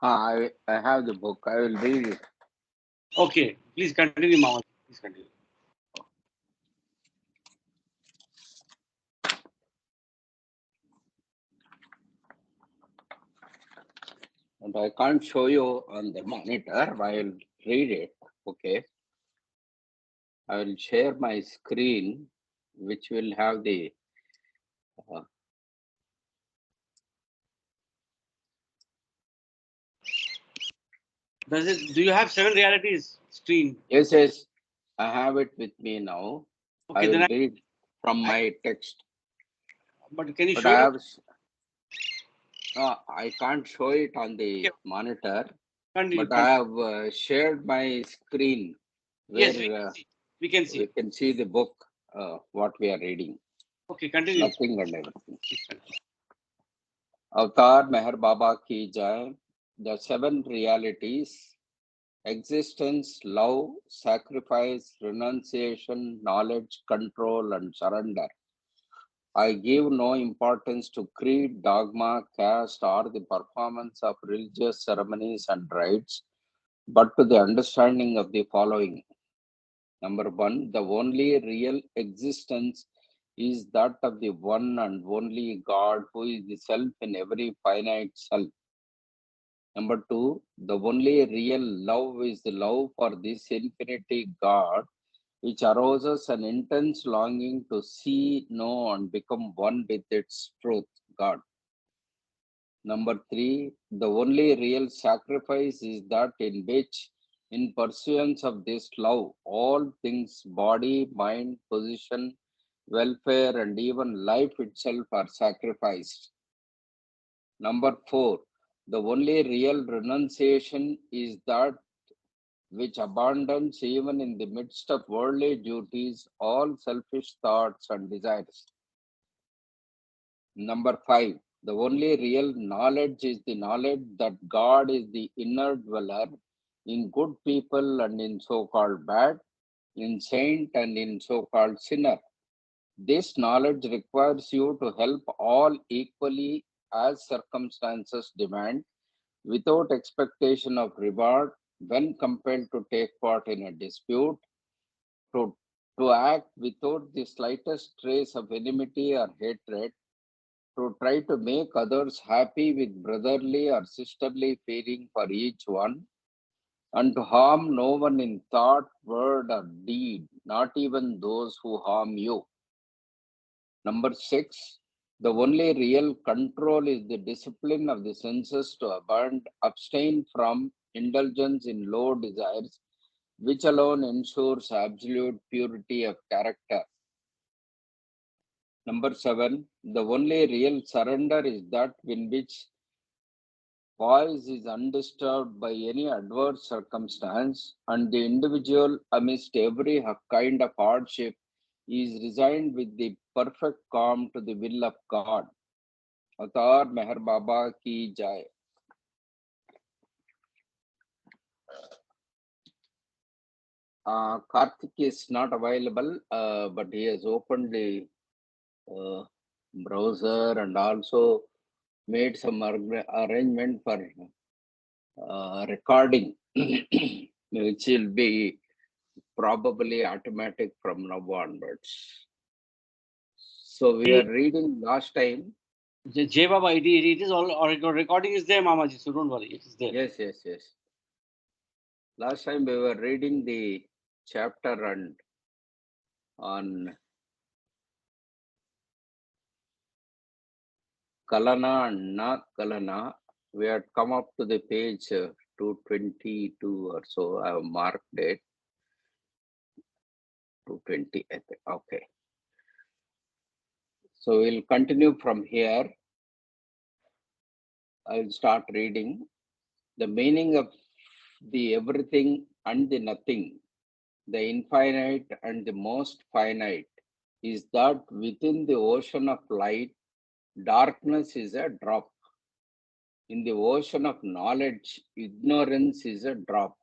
I have the book. I will read it. Okay, please continue, Mama. Please continue. And I can't show you on the monitor. I will read it. Okay. I will share my screen, which will have the. Uh, Do you have seven realities screen? yes, yes. I have it with me now. I Okay, then will read from I my text. but can you But show it? I can't show it on Okay, the monitor. continue. But I have shared my screen Yes, we where can see. We can we see. can see the book, what we are reading. Okay, continue. Nothing and everything. Avatar Meher Baba ki jai. The seven realities: existence, love, sacrifice, renunciation, knowledge, control, and surrender. I give no importance to creed, dogma, caste, or the performance of religious ceremonies and rites, but to the understanding of the following. Number one, the only real existence is that of the one and only God who is the self in every finite self. Number two, the only real love is the love for this infinity God, which arouses an intense longing to see, know, and become one with its truth, God. Number three, the only real sacrifice is that in which, in pursuance of this love, all things, body, mind, position, welfare, and even life itself are sacrificed. Number four, the only real renunciation is that which abandons, even in the midst of worldly duties, all selfish thoughts and desires. Number five, the only real knowledge is the knowledge that God is the inner dweller in good people and in so called bad, in saint and in so called sinner. This knowledge requires you to help all equally as circumstances demand, without expectation of reward when compelled to take part in a dispute, to, to act without the slightest trace of enmity or hatred, to try to make others happy with brotherly or sisterly feeling for each one, and to harm no one in thought, word, or deed, not even those who harm you. Number six, the only real control is the discipline of the senses to abstain from indulgence in low desires, which alone ensures absolute purity of character. Number seven, the only real surrender is that in which voice is undisturbed by any adverse circumstance, and the individual, amidst every kind of hardship, is resigned with the perfect calm to the will of God. Avatar Meher Baba ki jai. Karthik is not available, but he has opened the uh, browser and also made some arrangement for recording, which will be probably automatic from now onwards. So we are reading last time. J Baba, it is all recording is there, Mamaji. So don't worry, it is there. Yes, yes, yes. Last time we were reading the chapter on Kalana and Na Kalana. We had come up to the page 222 or so. I have marked it. 220. Okay. So we'll continue from here. I'll start reading. The meaning of the everything and the nothing, the infinite and the most finite, is that within the ocean of light, darkness is a drop. In the ocean of knowledge, ignorance is a drop.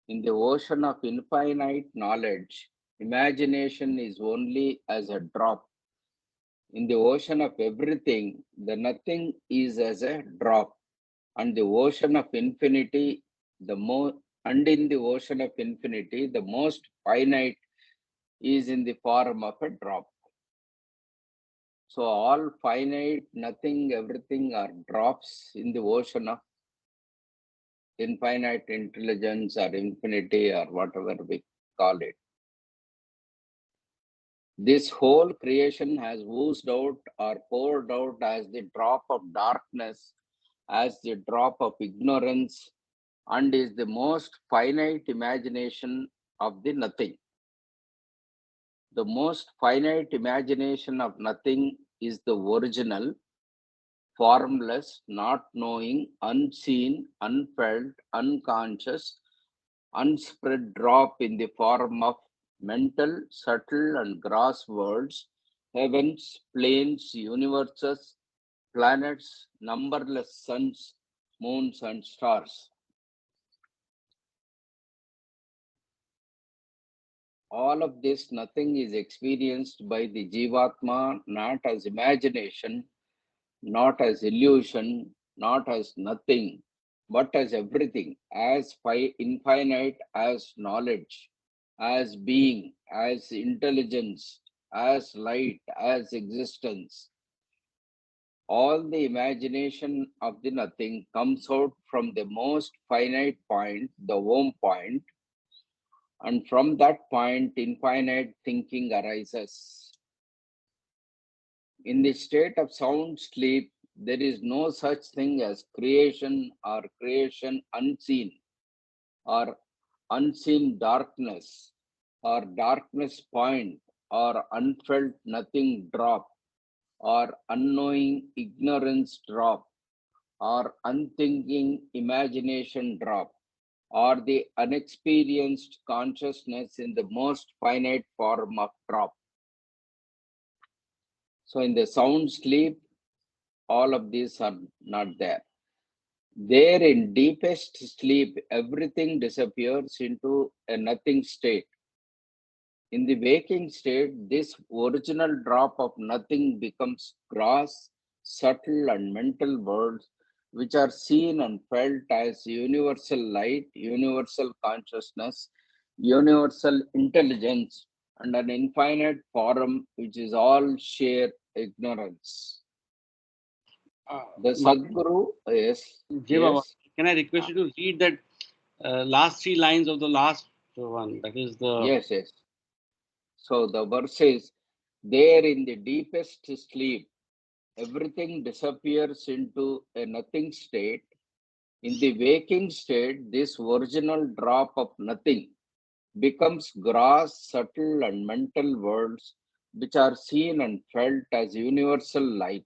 In the ocean of infinite knowledge, imagination is only as a drop. In the ocean of everything, the nothing is as a drop. And the ocean of infinity, and in the ocean of infinity, the most finite is in the form of a drop. So all finite, nothing, everything are drops in the ocean of infinite intelligence or infinity or whatever we call it. This whole creation has oozed out or poured out as the drop of darkness, as the drop of ignorance, and is the most finite imagination of the nothing. The most finite imagination of nothing is the original, formless, not knowing, unseen, unfelt, unconscious, unspread drop in the form of mental, subtle, and gross worlds, heavens, planes, universes, planets, numberless suns, moons, and stars. All of this nothing is experienced by the Jivatma not as imagination, not as illusion, not as nothing, but as everything, as infinite as knowledge, as being, as intelligence, as light, as existence. All the imagination of the nothing comes out from the most finite point, the home point, and from that point, infinite thinking arises. In the state of sound sleep, there is no such thing as creation or creation unseen, or unseen darkness, or darkness point, or unfelt nothing drop, or unknowing ignorance drop, or unthinking imagination drop, or the unexperienced consciousness in the most finite form of drop. So in the sound sleep, all of these are not there. There in deepest sleep, everything disappears into a nothing state. In the waking state, this original drop of nothing becomes gross, subtle, and mental worlds, which are seen and felt as universal light, universal consciousness, universal intelligence, and an infinite form, which is all sheer ignorance. The Sadguru, yes, Jai Baba, yes, can I request you to read that last three lines of the last one? That is the. yes, yes. So the verse is, there in the deepest sleep, everything disappears into a nothing state. In the waking state, this original drop of nothing becomes gross, subtle, and mental worlds, which are seen and felt as universal light,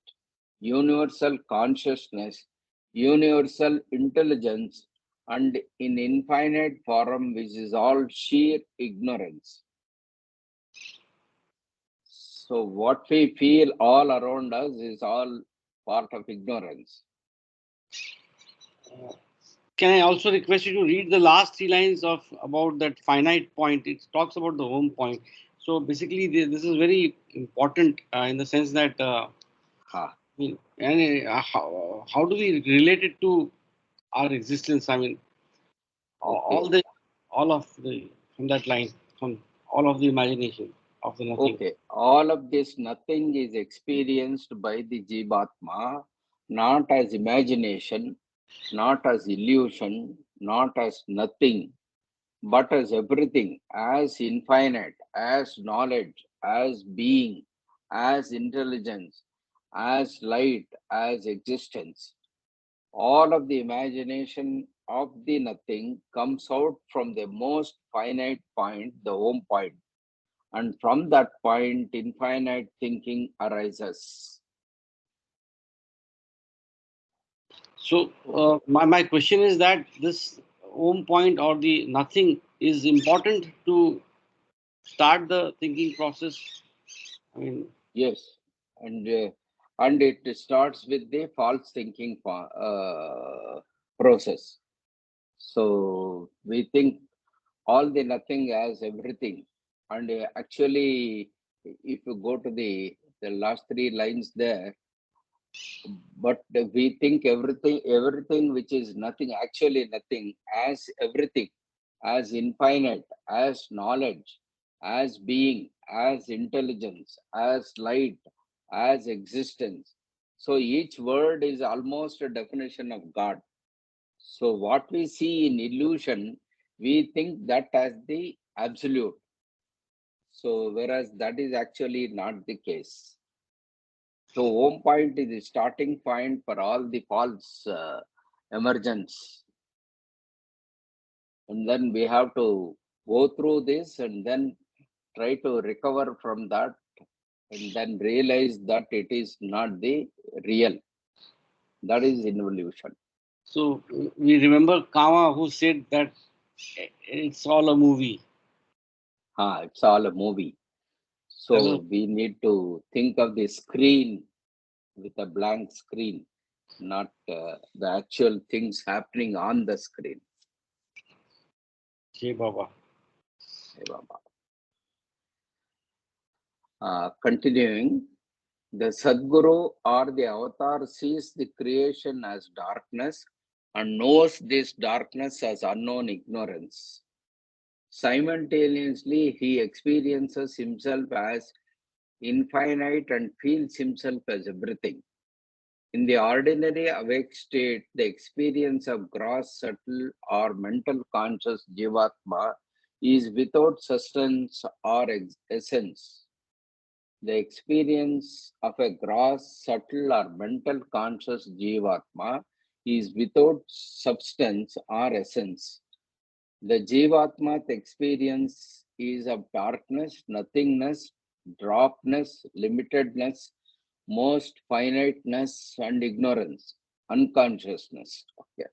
universal consciousness, universal intelligence, and in infinite form, which is all sheer ignorance. So what we feel all around us is all part of ignorance. Can I also request you to read the last three lines of about that finite point? It talks about the home point. So basically, this is very important in the sense that Ha. I mean, and how do we relate it to our existence? I mean, Okay. all of the from that line, from all of the imagination of the nothing. Okay. All of this nothing is experienced by the Jivatma, not as imagination, not as illusion, not as nothing, but as everything, as infinite, as knowledge, as being, as intelligence, as light, as existence. All of the imagination of the nothing comes out from the most finite point, the home point, and from that point, infinite thinking arises. So my question is that this home point or the nothing is important to start the thinking process. I mean, Yes, and it starts with the false thinking process. So we think all the nothing as everything, and actually, if you go to the last three lines there, But we think everything which is nothing, actually nothing, as everything, as infinite, as knowledge, as being, as intelligence, as light, as existence. So each word is almost a definition of God. So what we see in illusion, we think that as the absolute. So whereas that is actually not the case. So home point is the starting point for all the false emergence. And then we have to go through this and then try to recover from that and then realize that it is not the real. That is involution. So we remember Kama who said that it's all a movie. It's all a movie. That was So we need to think of the screen with a blank screen, not the actual things happening on the screen. Jai Baba. Hey, Baba. Continuing, the Sadguru or the avatar sees the creation as darkness and knows this darkness as unknown ignorance. Simultaneously, he experiences himself as infinite and feels himself as everything. In the ordinary awake state, the experience of gross, subtle, or mental conscious Jivatma is without substance or essence. The experience of a gross, subtle, or mental conscious Jivatma is without substance or essence. The Jivatma's experience is of darkness, nothingness, dropness, limitedness, most finiteness, and ignorance, unconsciousness. Okay.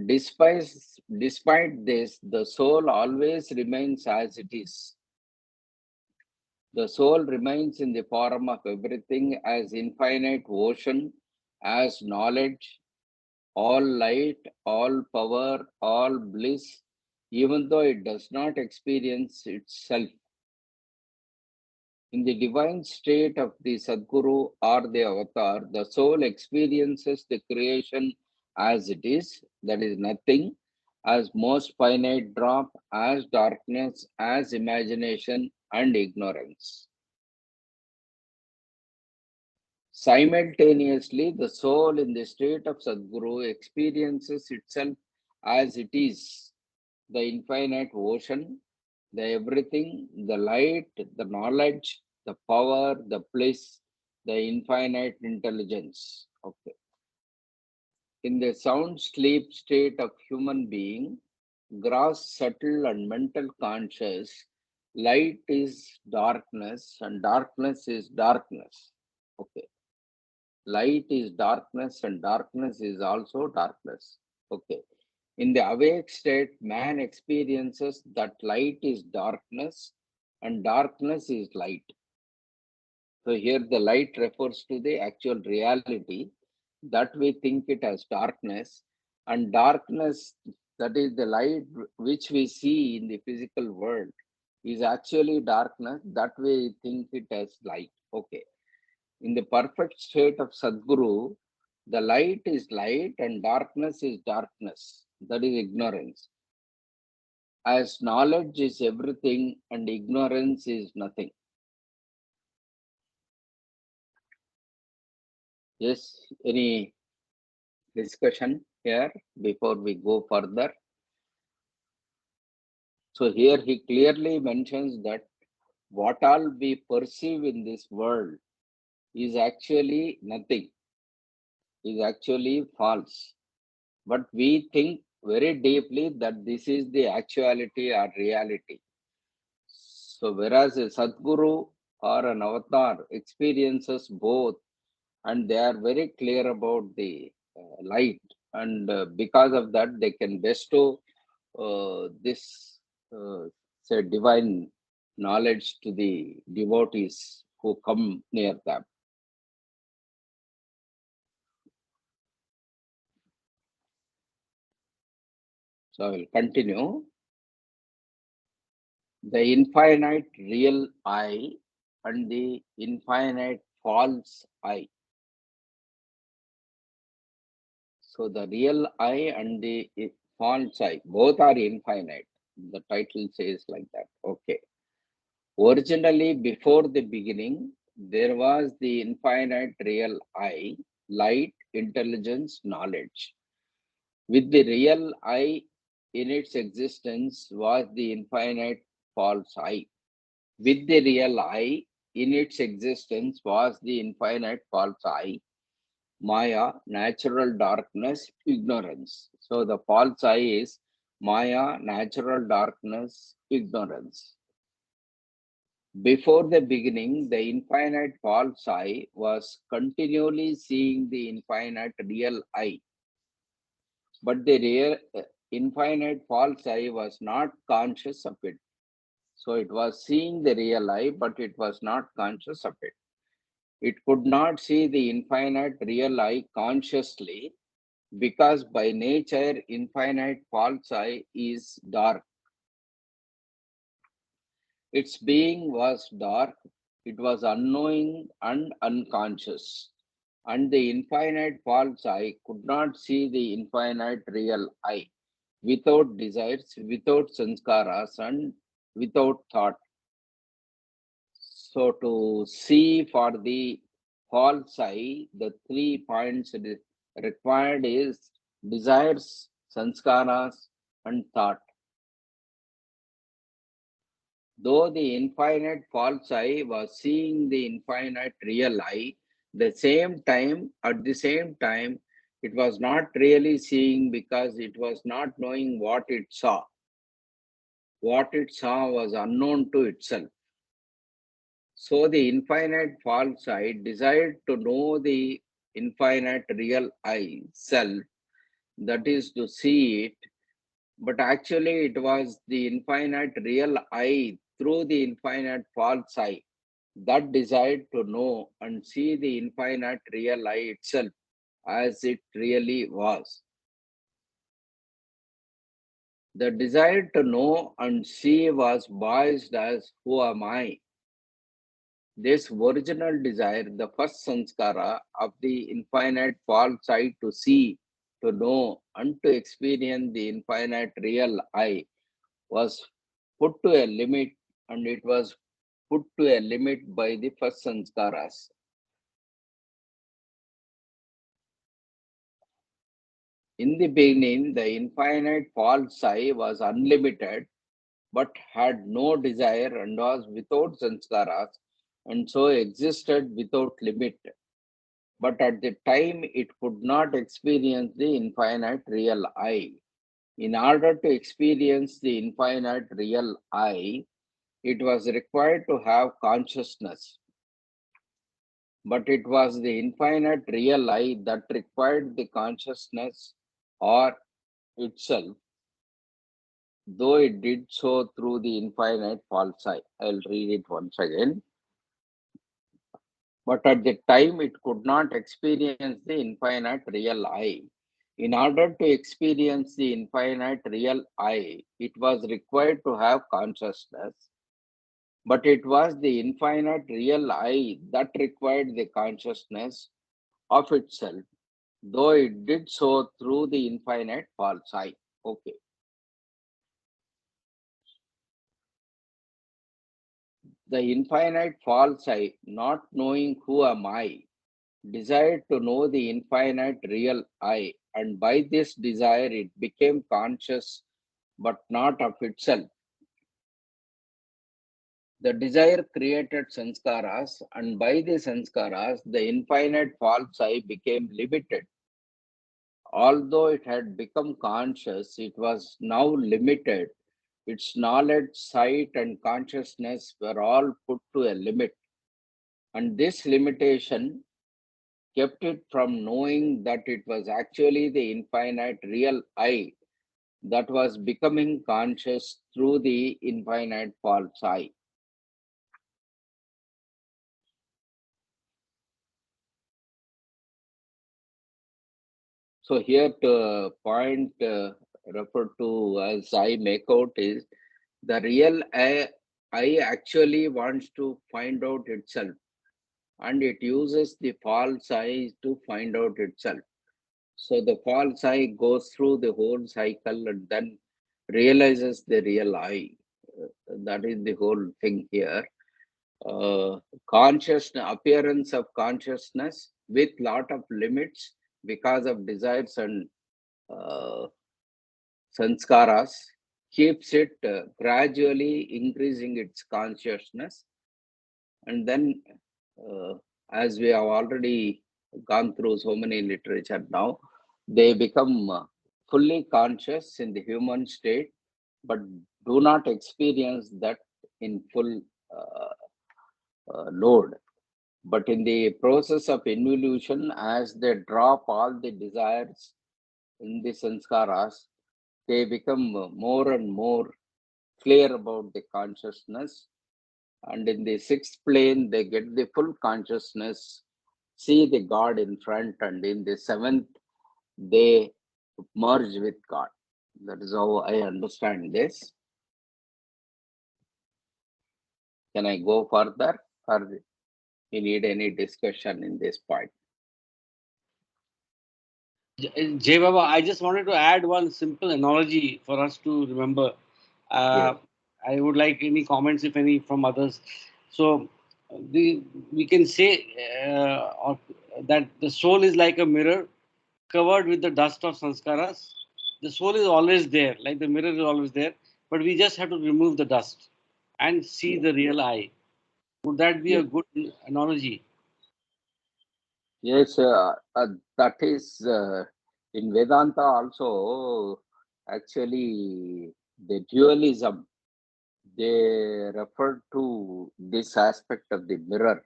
Despite, despite this, the soul always remains as it is. The soul remains in the form of everything as infinite ocean, as knowledge, all light, all power, all bliss, even though it does not experience itself. In the divine state of the Sadguru or the Avatar, the soul experiences the creation as it is, that is nothing, as most finite drop, as darkness, as imagination and ignorance. Simultaneously, the soul in the state of Sadguru experiences itself as it is, the infinite ocean, the everything, the light, the knowledge, the power, the bliss, the infinite intelligence. Okay. In the sound sleep state of human being, gross, subtle, and mental conscious, light is darkness and darkness is darkness. Okay. Light is darkness and darkness is also darkness. Okay. In the awake state, man experiences that light is darkness and darkness is light. So here the light refers to the actual reality that we think it as darkness, and darkness, that is the light which we see in the physical world, is actually darkness that we think it as light. Okay. In the perfect state of Sadguru, the light is light and darkness is darkness. That is ignorance. As knowledge is everything and ignorance is nothing. Yes, any discussion here before we go further? So here he clearly mentions that what all we perceive in this world is actually nothing, is actually false. But we think very deeply that this is the actuality or reality. So whereas a Sadguru or an avatar experiences both and they are very clear about the light, and because of that they can bestow this say divine knowledge to the devotees who come near them. So I will continue. The infinite real I and the infinite false I. So the real I and the false I, both are infinite. The title says like that. Okay. Originally, before the beginning, there was the infinite real I, light, intelligence, knowledge. With the real I in its existence was the infinite false I. With the real I in its existence was the infinite false I, Maya, natural darkness, ignorance. So the false I is Maya, natural darkness, ignorance. Before the beginning, the infinite false I was continually seeing the infinite real I. But the real infinite false I was not conscious of it. So it was seeing the real I, but it was not conscious of it. It could not see the infinite real I consciously because by nature, infinite false I is dark. Its being was dark, it was unknowing and unconscious. And the infinite false I could not see the infinite real I without desires, without sanskaras, and without thought. So to see for the false I, the 3 points required is desires, sanskaras, and thought. Though the infinite false I was seeing the infinite real I, at the same time, it was not really seeing because it was not knowing what it saw. What it saw was unknown to itself. So the infinite false I desired to know the infinite real I, self, that is to see it, but actually it was the infinite real I through the infinite false I that desired to know and see the infinite real I itself as it really was. The desire to know and see was voiced as who am I? This original desire, the first sanskara of the infinite false I to see, to know, and to experience the infinite real I, was put to a limit, and it was put to a limit by the first sanskaras. In the beginning, the infinite false I was unlimited, but had no desire and was without sanskaras, and so existed without limit. But at the time, it could not experience the infinite real I. In order to experience the infinite real I, it was required to have consciousness. But it was the infinite real I that required the consciousness or itself, though it did so through the infinite false I. I'll read it once again. But at the time, it could not experience the infinite real I. In order to experience the infinite real I, it was required to have consciousness, but it was the infinite real I that required the consciousness of itself, though it did so through the infinite false I. Okay. The infinite false I, not knowing who am I, desired to know the infinite real I, and by this desire it became conscious but not of itself. The desire created sanskaras, and by the sanskaras, the infinite false I became limited. Although it had become conscious, it was now limited. Its knowledge, sight, and consciousness were all put to a limit. And this limitation kept it from knowing that it was actually the infinite real I that was becoming conscious through the infinite false I. So here the point referred to as I make out is the real I actually wants to find out itself, and it uses the false I to find out itself. So the false I goes through the whole cycle and then realizes the real I. That is the whole thing here. Consciousness, appearance of consciousness with lot of limits because of desires and uh, sanskaras keeps it gradually increasing its consciousness, and then uh, as we have already gone through so many literature now, they become fully conscious in the human state, but do not experience that in full uh, load. But in the process of involution, as they drop all the desires in the sanskaras, they become more and more clear about the consciousness. And in the sixth plane, they get the full consciousness, see the God in front, and in the seventh, they merge with God. That is how I understand this. Can I go further, or you need any discussion in this point? Jay Baba, I just wanted to add one simple analogy for us to remember. Yes. Uh, I would like any comments, if any, from others. So, we can say that the soul is like a mirror covered with the dust of sanskaras. The soul is always there, like the mirror is always there, but we just have to remove the dust and see Yes. the real I. Would that be a Yes. good analogy? Yes, that is in Vedanta also. Actually, the dualism, they refer to this aspect of the mirror.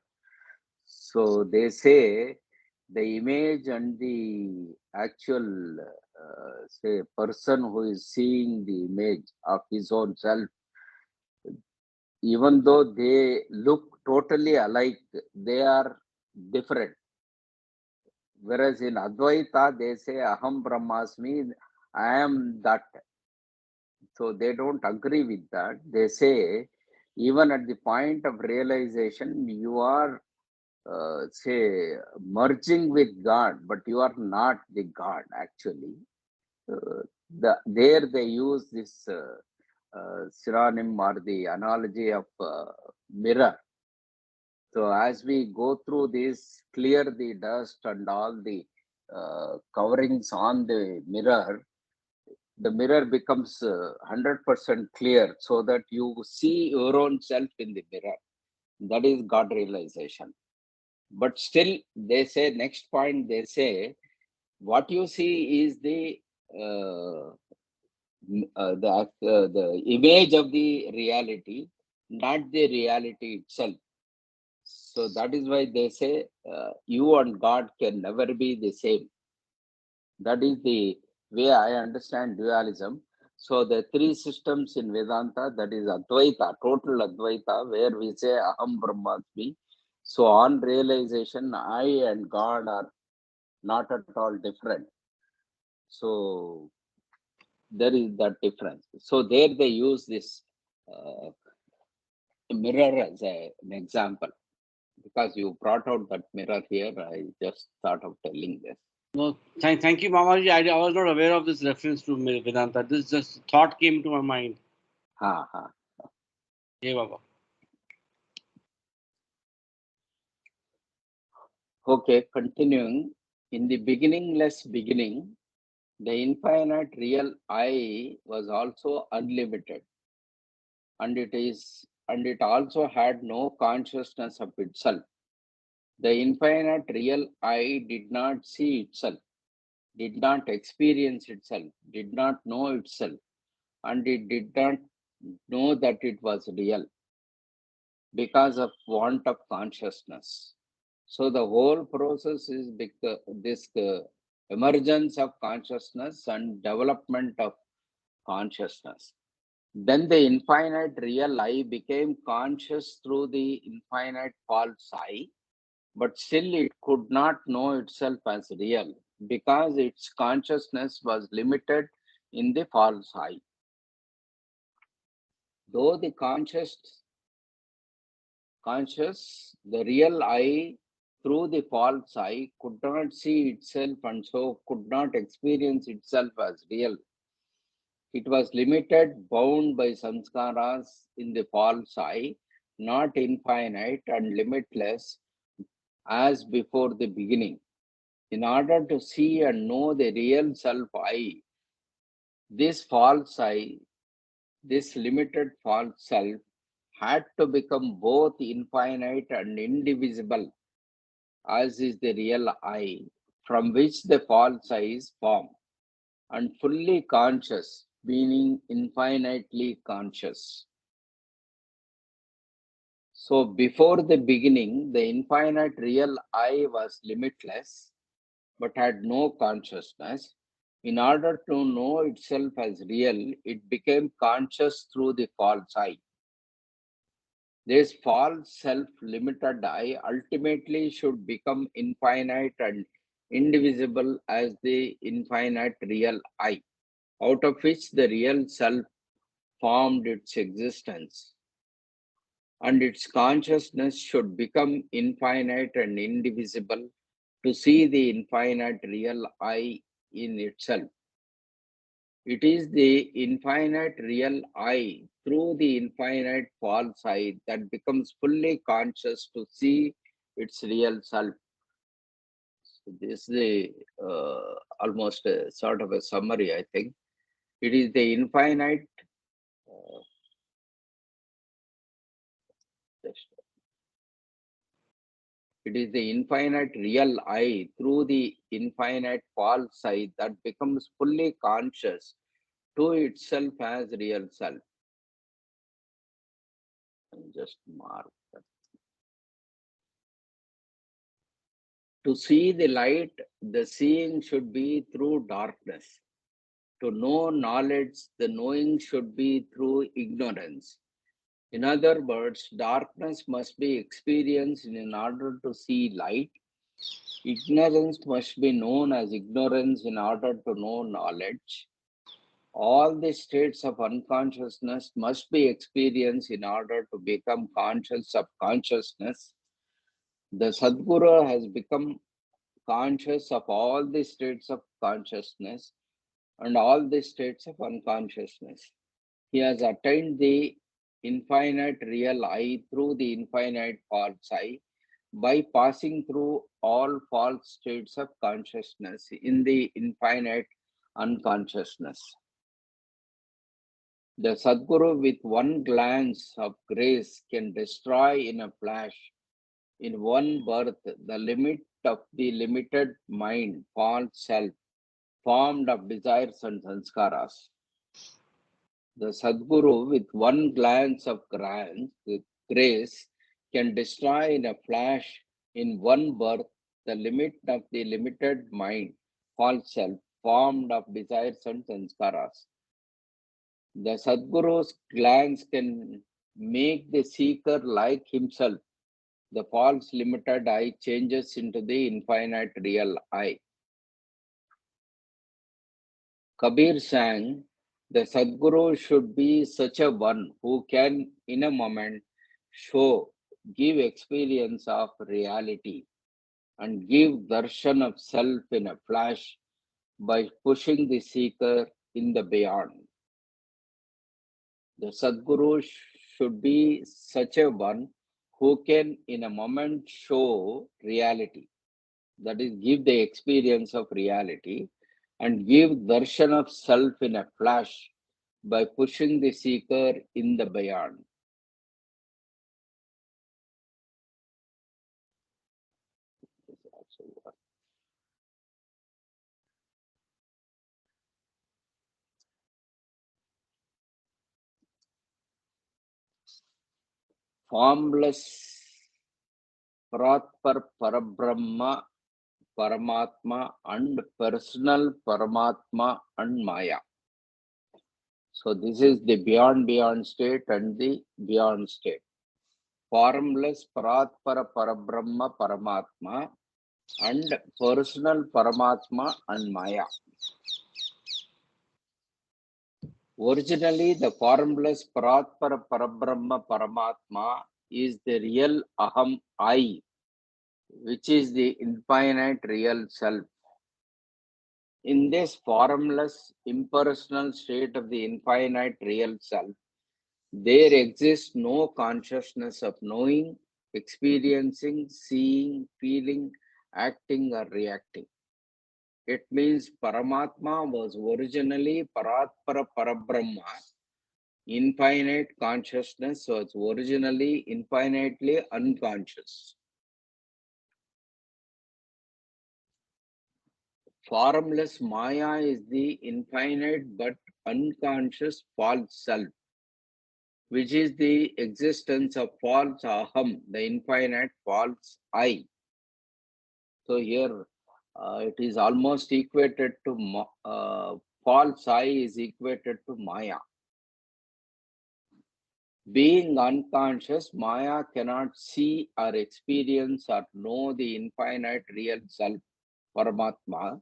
So they say the image and the actual, say, person who is seeing the image of his own self, even though they look totally alike, they are different. Whereas in Advaita, they say Aham Brahmasmi, I am that. So they don't agree with that. They say even at the point of realization, you are, say, merging with God, but you are not the God actually. There they use this synonym or the analogy of mirror. So as we go through this, clear the dust and all the coverings on the mirror becomes 100% clear so that you see your own self in the mirror. That is God realization. But still, they say, next point, they say, what you see is uh, the image of the reality, not the reality itself. So that is why they say you and God can never be the same. That is the way I understand dualism. So the three systems in Vedanta, that is Advaita, total Advaita, where we say Aham Brahmasmi. So on realization, I and God are not at all different. So there is that difference. So there they use this uh, mirror as an example. Because you brought out that mirror here, I just thought of telling this. No, thank you, Mamaji. I was not aware of this reference to Vedanta. This just thought came to my mind. Ha ha. Hey, Baba. Okay, continuing. In the beginningless beginning, the infinite real I was also unlimited, and it also had no consciousness of itself. The infinite real I did not see itself, did not experience itself, did not know itself, and it did not know that it was real because of want of consciousness. So the whole process is this emergence of consciousness and development of consciousness. Then the infinite real I became conscious through the infinite false I, but still it could not know itself as real because its consciousness was limited in the false I. Though the conscious, the real I through the false I could not see itself and so could not experience itself as real. It was limited, bound by samskaras in the false I, not infinite and limitless as before the beginning. In order to see and know the real self I, this false I, this limited false self, had to become both infinite and indivisible, as is the real I, from which the false I is formed, and fully conscious, meaning infinitely conscious. So before the beginning, the infinite real I was limitless, but had no consciousness. In order to know itself as real, it became conscious through the false I. This false self-limited I ultimately should become infinite and indivisible as the infinite real I, out of which the real self formed its existence. And its consciousness should become infinite and indivisible to see the infinite real I in itself. It is the infinite real I through the infinite false I that becomes fully conscious to see its real self. So this is the almost a sort of a summary, I think. It is the infinite. Uh, It is the infinite real I through the infinite false I that becomes fully conscious to itself as real self. And just mark that. To see the light, the seeing should be through darkness. To know knowledge, the knowing should be through ignorance. In other words, darkness must be experienced in order to see light. Ignorance must be known as ignorance in order to know knowledge. All the states of unconsciousness must be experienced in order to become conscious of consciousness. The Sadguru has become conscious of all the states of consciousness and all the states of unconsciousness. He has attained the infinite real I through the infinite false I by passing through all false states of consciousness in the infinite unconsciousness. The Sadguru, with one glance of grace, can destroy in a flash, in one birth, the limit of the limited mind, false self, formed of desires and sanskaras. The Sadguru, with one glance of grace, can destroy in a flash, in one birth, the limit of the limited mind, false self, formed of desires and sanskaras. The Sadguru's glance can make the seeker like himself. The false limited I changes into the infinite real I. Kabir sang, the Sadguru should be such a one who can, in a moment, show, give experience of reality and give darshan of self in a flash by pushing the seeker in the beyond. The Sadguru should be such a one who can, in a moment, show reality, that is, give the experience of reality and give darshan of self in a flash by pushing the seeker in the beyond. Formless Pratpar Parabrahma, Paramatma and personal Paramatma and Maya. So this is the beyond state and the beyond state. Formless Paratpara Parabrahma Paramatma and personal Paramatma and Maya. Originally, the formless Paratpara Parabrahma Paramatma is the real Aham I, which is the infinite real self. In this formless, impersonal state of the infinite real self, there exists no consciousness of knowing, experiencing, seeing, feeling, acting, or reacting. It means Paramatma was originally Paratpara Parabrahma. Infinite consciousness was originally infinitely unconscious. Formless Maya is the infinite but unconscious false self, which is the existence of false Aham, the infinite false I. So here it is almost equated to false I is equated to Maya. Being unconscious, Maya cannot see or experience or know the infinite real self, Paramatma.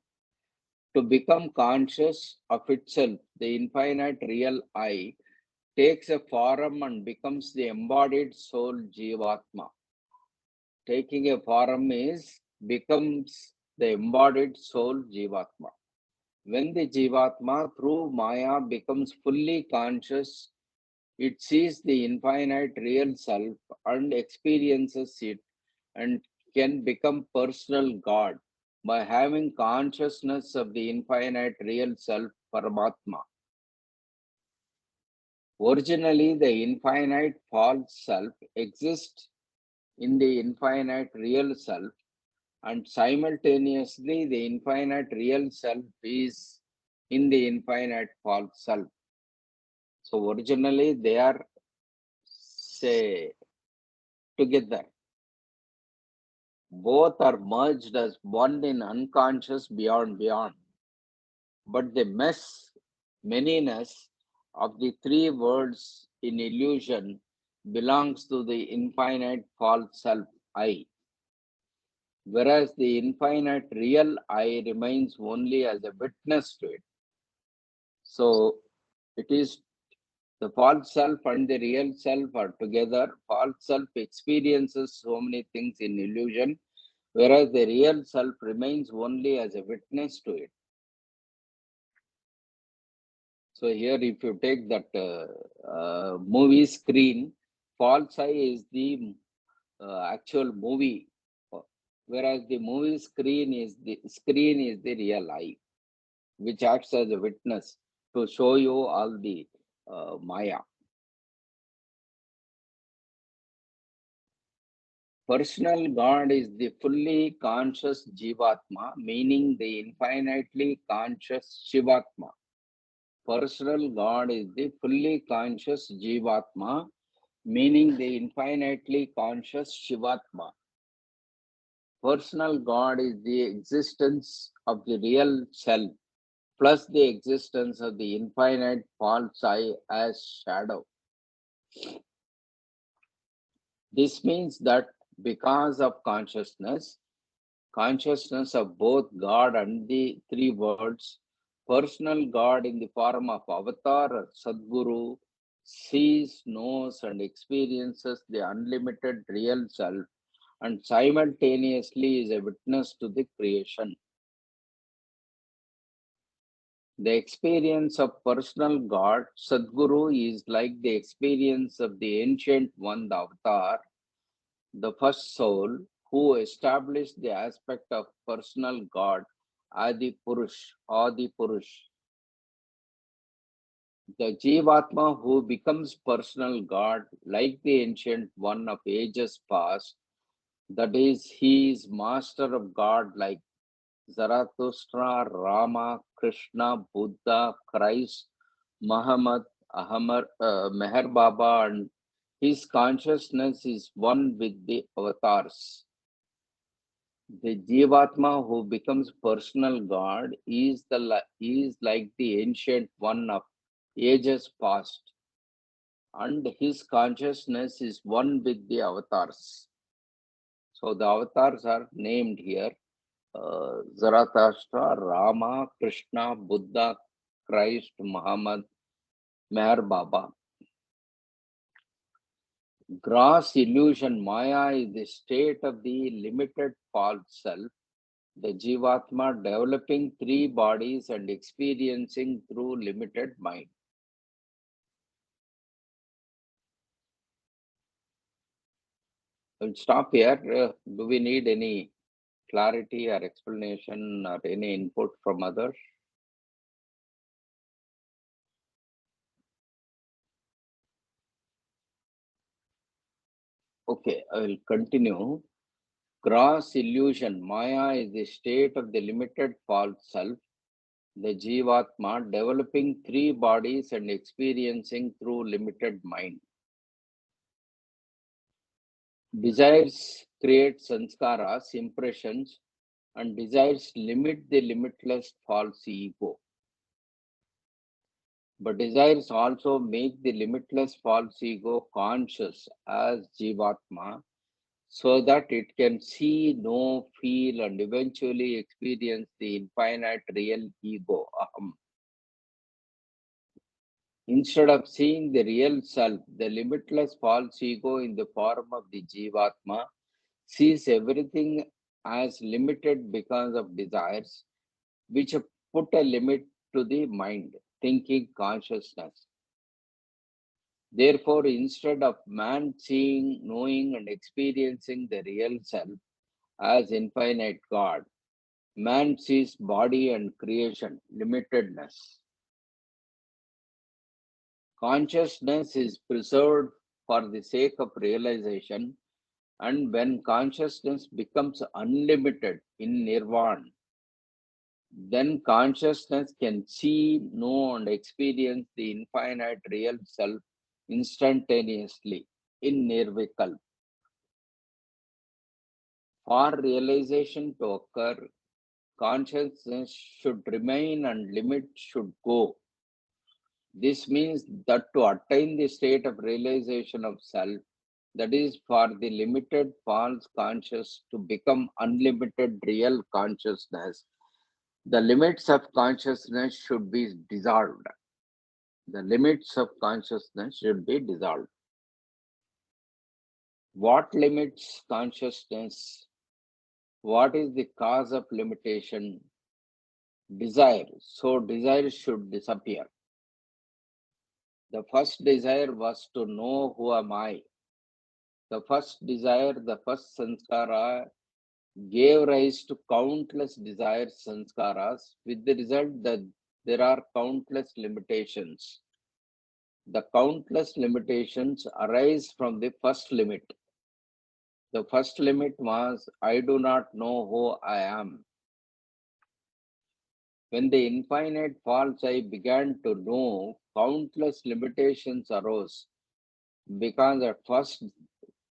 To become conscious of itself, the infinite real I takes a form and becomes the embodied soul, Jivatma. Taking a form becomes the embodied soul, Jivatma. When the Jivatma through Maya becomes fully conscious, it sees the infinite real self and experiences it and can become personal God by having consciousness of the infinite real self, Paramatma. Originally, the infinite false self exists in the infinite real self, and simultaneously, the infinite real self is in the infinite false self. So, originally, they are, say, together. Both are merged as one in unconscious beyond. But the manyness of the three words in illusion belongs to the infinite false self, I, whereas the infinite real I remains only as a witness to it. So it is the false self and the real self are together. False self experiences so many things in illusion, whereas the real self remains only as a witness to it. So here, if you take that movie screen, false eye is the actual movie, whereas the movie screen is the real eye, which acts as a witness to show you all the Maya. Personal God is the fully conscious Jivatma, meaning the infinitely conscious Shivatma. Personal God is the fully conscious Jivatma, meaning the infinitely conscious Shivatma. Personal God is the existence of the real self plus the existence of the infinite false I as shadow. This means that because of consciousness of both God and the three words, personal God in the form of avatar or Sadguru sees, knows, and experiences the unlimited real self and simultaneously is a witness to the creation. The experience of personal God, Sadguru, is like the experience of the ancient one, the avatar, the first soul, who established the aspect of personal God, Adi Purush. The Jivatma who becomes personal God, like the ancient one of ages past, that is, he is master of God like Zarathustra, Rama, Krishna, Buddha, Christ, Muhammad, Meher Baba, and his consciousness is one with the avatars. The Jivatma who becomes personal God is like the ancient one of ages past, and his consciousness is one with the avatars. So the avatars are named here. Zarathustra, Rama, Krishna, Buddha, Christ, Muhammad, Meher Baba. Gross illusion Maya is the state of the limited false self, the Jivatma developing three bodies and experiencing through limited mind. I'll stop here. Do we need any clarity or explanation or any input from others? Okay, I will continue. Gross illusion Maya is the state of the limited false self, the Jivatma developing three bodies and experiencing through limited mind. Desires create sanskaras, impressions, and desires limit the limitless false ego. But desires also make the limitless false ego conscious as Jivatma, so that it can see, know, feel, and eventually experience the infinite real ego, Aham. Instead of seeing the real self, the limitless false ego in the form of the Jivatma sees everything as limited because of desires, which put a limit to the mind, thinking, consciousness. Therefore, instead of man seeing, knowing, and experiencing the real self as infinite God, man sees body and creation, limitedness. Consciousness is preserved for the sake of realization, and when consciousness becomes unlimited in nirvana, then consciousness can see, know, and experience the infinite real self instantaneously in nirvikal. For realization to occur, consciousness should remain and limit should go. This means that to attain the state of realization of self, that is, for the limited false conscious to become unlimited real consciousness, the limits of consciousness should be dissolved. The limits of consciousness should be dissolved. What limits consciousness? What is the cause of limitation? Desire. So desire should disappear. The first desire was to know who am I. The first desire, the first sanskara gave rise to countless desire sanskaras, with the result that there are countless limitations. The countless limitations arise from the first limit. The first limit was, I do not know who I am. When the infinite false I began to know, countless limitations arose, because at first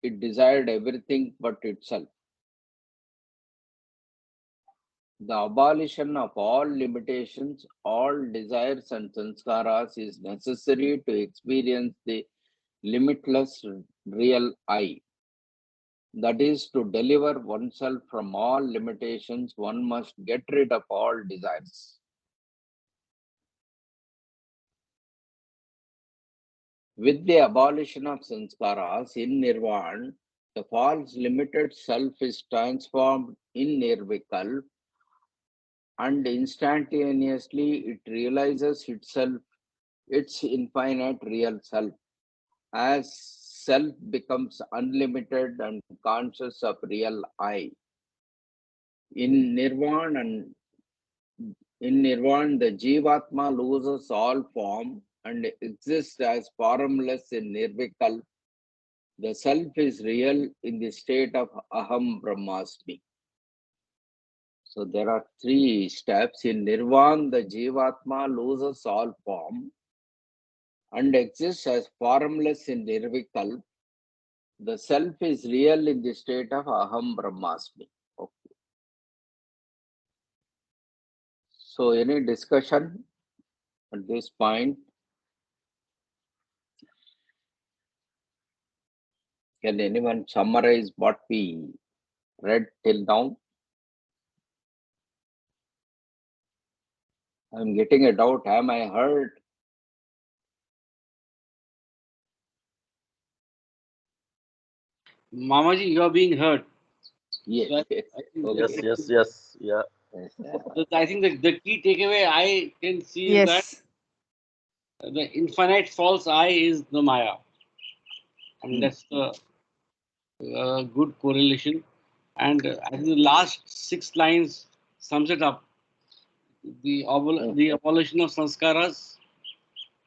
it desired everything but itself. The abolition of all limitations, all desires and sanskaras is necessary to experience the limitless real I. That is, to deliver oneself from all limitations, one must get rid of all desires. With the abolition of sanskaras in nirvana, the false limited self is transformed in nirvikal, and instantaneously it realizes itself, its infinite real self, as self becomes unlimited and conscious of real I. In nirvana, the Jivatma loses all form and exists as formless in nirvikal. The self is real in the state of Aham Brahmasmi. So there are three steps. In nirvana, the Jivatma loses all form and exists as formless in nirvikal. The self is real in the state of Aham Brahmasmi. Okay. So any discussion at this point? Can anyone summarize what we read till now? I'm getting a doubt. Am I heard? Mamaji, you are being heard. Yes, So yes, I yes. think Yes, Okay. yes, yes. Yeah. Yes, I think the key takeaway I can see is that Yes. the infinite false I is the Maya. I mean, that's the good correlation. And I think the last 6 lines sums it up. yes. The abolition of sanskaras,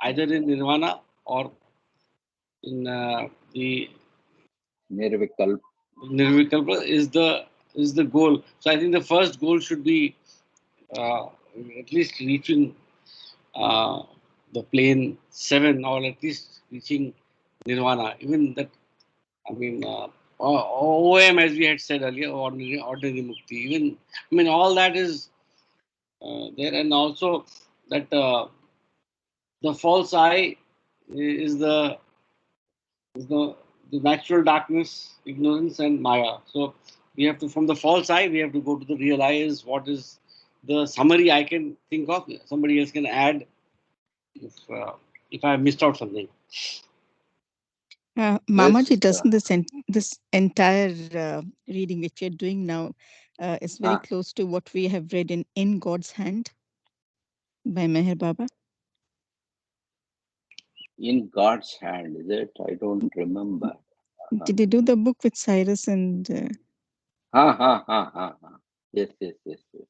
either in nirvana or in the Nirvikal. nirvikalpa, is the goal. So I think the first goal should be uh, at least reaching uh, the plane 7, or at least reaching nirvana. Even that, I mean, OM, as we had said earlier, ordinary mukti. Even, I mean, all that is there, and also that the false I is is the the natural darkness, ignorance, and Maya. So we have to, from the false I, we have to go to the real I. Is what is the summary I can think of? Somebody else can add if I missed out something. Mamaji, Yes. doesn't this entire reading which we're doing now is very Ah, close to what we have read in God's Hand by Meher Baba? in God's hand, is it? I don't remember. Did you do the book with Cyrus and? Ha ha ha ha ha. Yes, yes, yes, yes.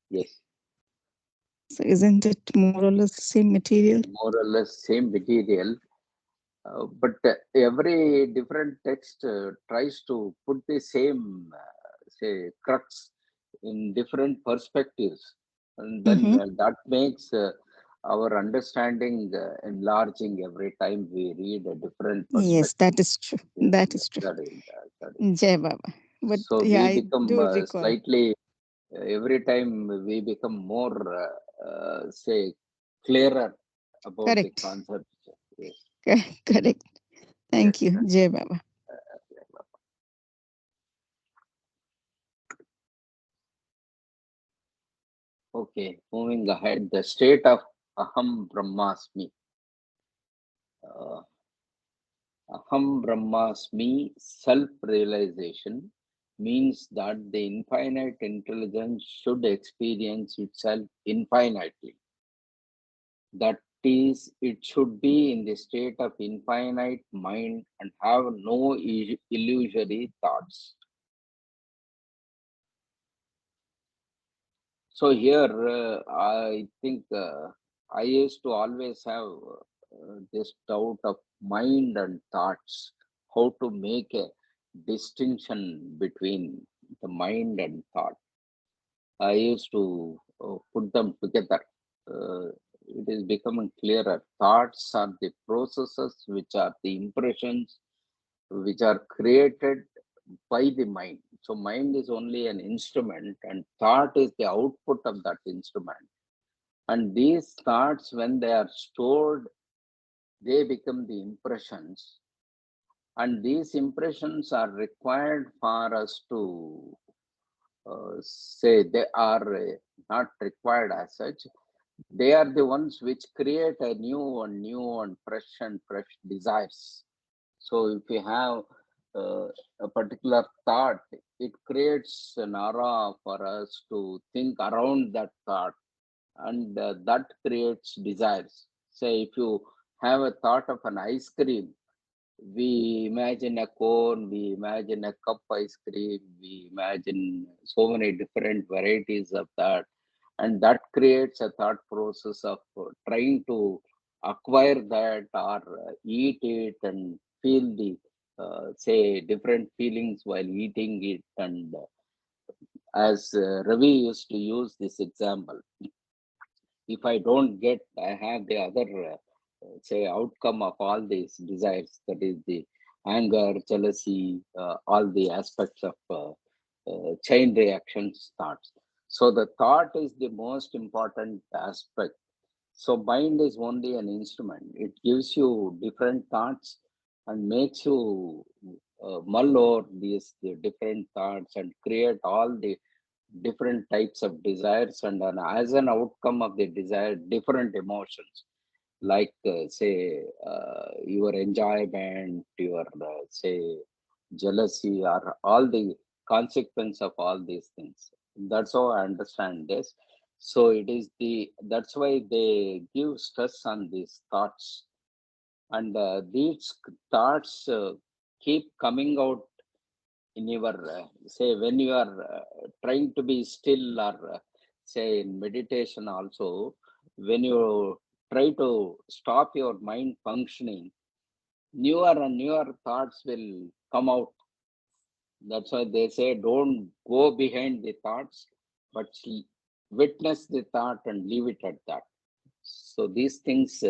Yes. So isn't it more or less the same material? More or less same material. But every different text tries to put the same, say, crux in different perspectives, and then Mm-hmm. that makes our understanding enlarging every time we read a different Yes, perspective. that is true. Yes, That yes, is true. that is. Jai Baba. But So yeah, we I become do recall. slightly every time we become more, say, clearer about the Correct. concepts. Yes, Correct. yes. Thank you, Jai Baba. Okay, moving ahead, the state of Aham Brahmasmi. Uh, Aham Brahmasmi, self realization, means that the infinite intelligence should experience itself infinitely. That is, it should be in the state of infinite mind and have no illusory thoughts. So here, I think I used to always have this doubt of mind and thoughts, how to make a distinction between the mind and thought. I used to put them together. It is becoming clearer. Thoughts are the processes, which are the impressions, which are created by the mind. So mind is only an instrument, and thought is the output of that instrument. And these thoughts, when they are stored, they become the impressions. And these impressions are required for us to say they are not required as such. They are the ones which create a new and fresh desires. So if we have a particular thought, it creates an aura for us to think around that thought, and that creates desires. Say, if you have a thought of an ice cream, we imagine a cone, we imagine a cup ice cream, we imagine so many different varieties of that, and that creates a thought process of trying to acquire that or eat it and feel the say different feelings while eating it. And as Ravi used to use this example, if I don't get, I have the other, say, outcome of all these desires, that is the anger, jealousy, all the aspects of chain reactions, thoughts. So the thought is the most important aspect. So mind is only an instrument. It gives you different thoughts and makes you mull over these the different thoughts and create all the different types of desires, and as an outcome of the desire, different emotions, like say your enjoyment, your say jealousy, or all the consequence of all these things. That's how I understand this. So it is that's why they give stress on these thoughts, and these thoughts keep coming out in your say when you are trying to be still, or say in meditation also, when you try to stop your mind functioning, newer and newer thoughts will come out. That's why they say don't go behind the thoughts, but witness the thought and leave it at that. So these things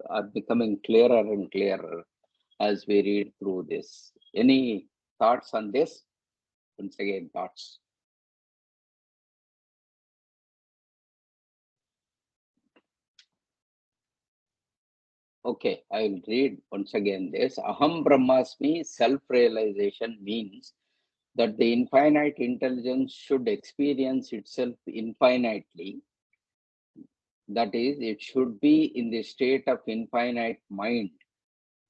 are becoming clearer and clearer as we read through this. Any thoughts on this? Once again, thoughts. Okay, I will read once again this. Aham Brahmasmi, self-realization means that the infinite intelligence should experience itself infinitely. That is, it should be in the state of infinite mind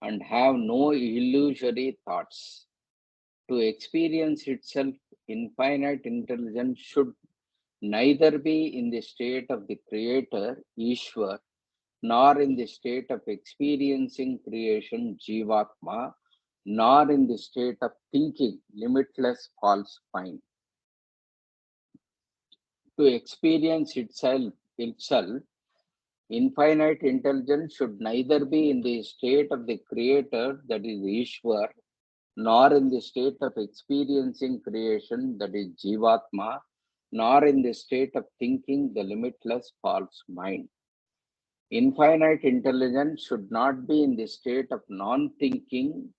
and have no illusory thoughts. To experience itself, infinite intelligence should neither be in the state of the creator, Ishwar, nor in the state of experiencing creation, Jivatma, nor in the state of thinking, limitless false mind. To experience itself, infinite intelligence should neither be in the state of the creator, that is Ishwar, nor in the state of experiencing creation, that is Jivatma, nor in the state of thinking, the limitless false mind. Infinite intelligence should not be in the state of non-thinking,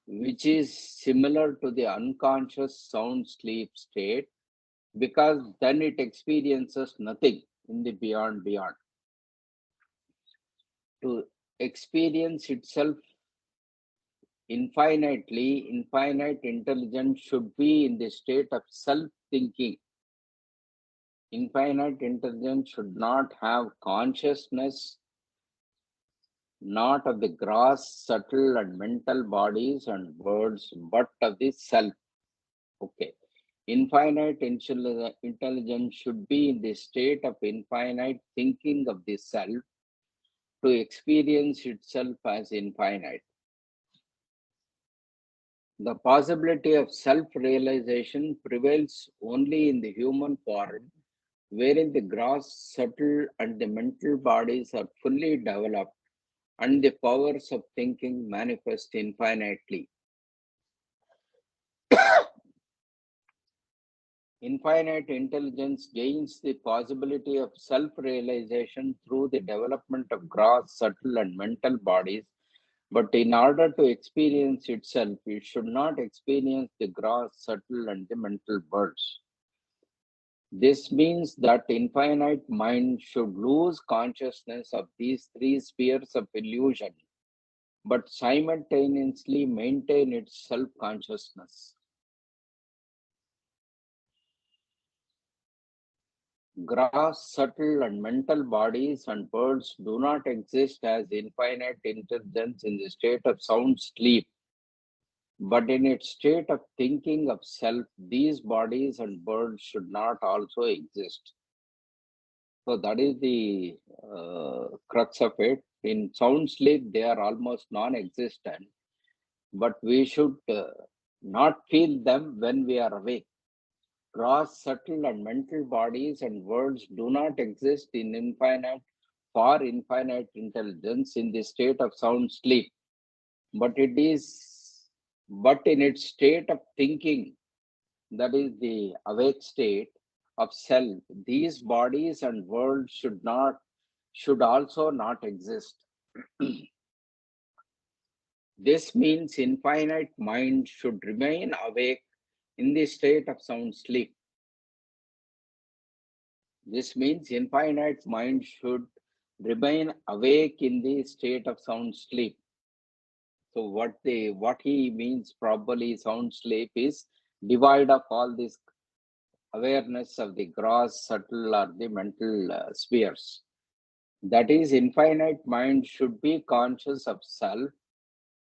which is similar to the unconscious sound sleep state, because then it experiences nothing in the beyond. To experience itself infinitely, infinite intelligence should be in the state of self-thinking. Infinite intelligence should not have consciousness, not of the gross, subtle, and mental bodies and words, but of the self. Okay. Infinite intelligence should be in the state of infinite thinking of the self to experience itself as infinite. The possibility of self-realization prevails only in the human form, wherein the gross, subtle, and the mental bodies are fully developed and the powers of thinking manifest infinitely. Infinite intelligence gains the possibility of self-realization through the development of gross, subtle, and mental bodies. But in order to experience itself, it should not experience the gross, subtle, and the mental worlds. This means that infinite mind should lose consciousness of these three spheres of illusion, but simultaneously maintain its self-consciousness. Gross, subtle, and mental bodies and worlds do not exist as infinite intelligence in the state of sound sleep, but in its state of thinking of self, these bodies and worlds should not also exist. So that is the crux of it. In sound sleep, they are almost non-existent, but we should not feel them when we are awake. Gross, subtle, and mental bodies and worlds do not exist in infinite for infinite intelligence in the state of sound sleep, but but in its state of thinking, that is the awake state of self, these bodies and worlds should also not exist. This means infinite mind should remain awake in the state of sound sleep. This means infinite mind should remain awake in the state of sound sleep. So what he means probably sound sleep is devoid of all this awareness of the gross, subtle, or the mental spheres. That is, infinite mind should be conscious of self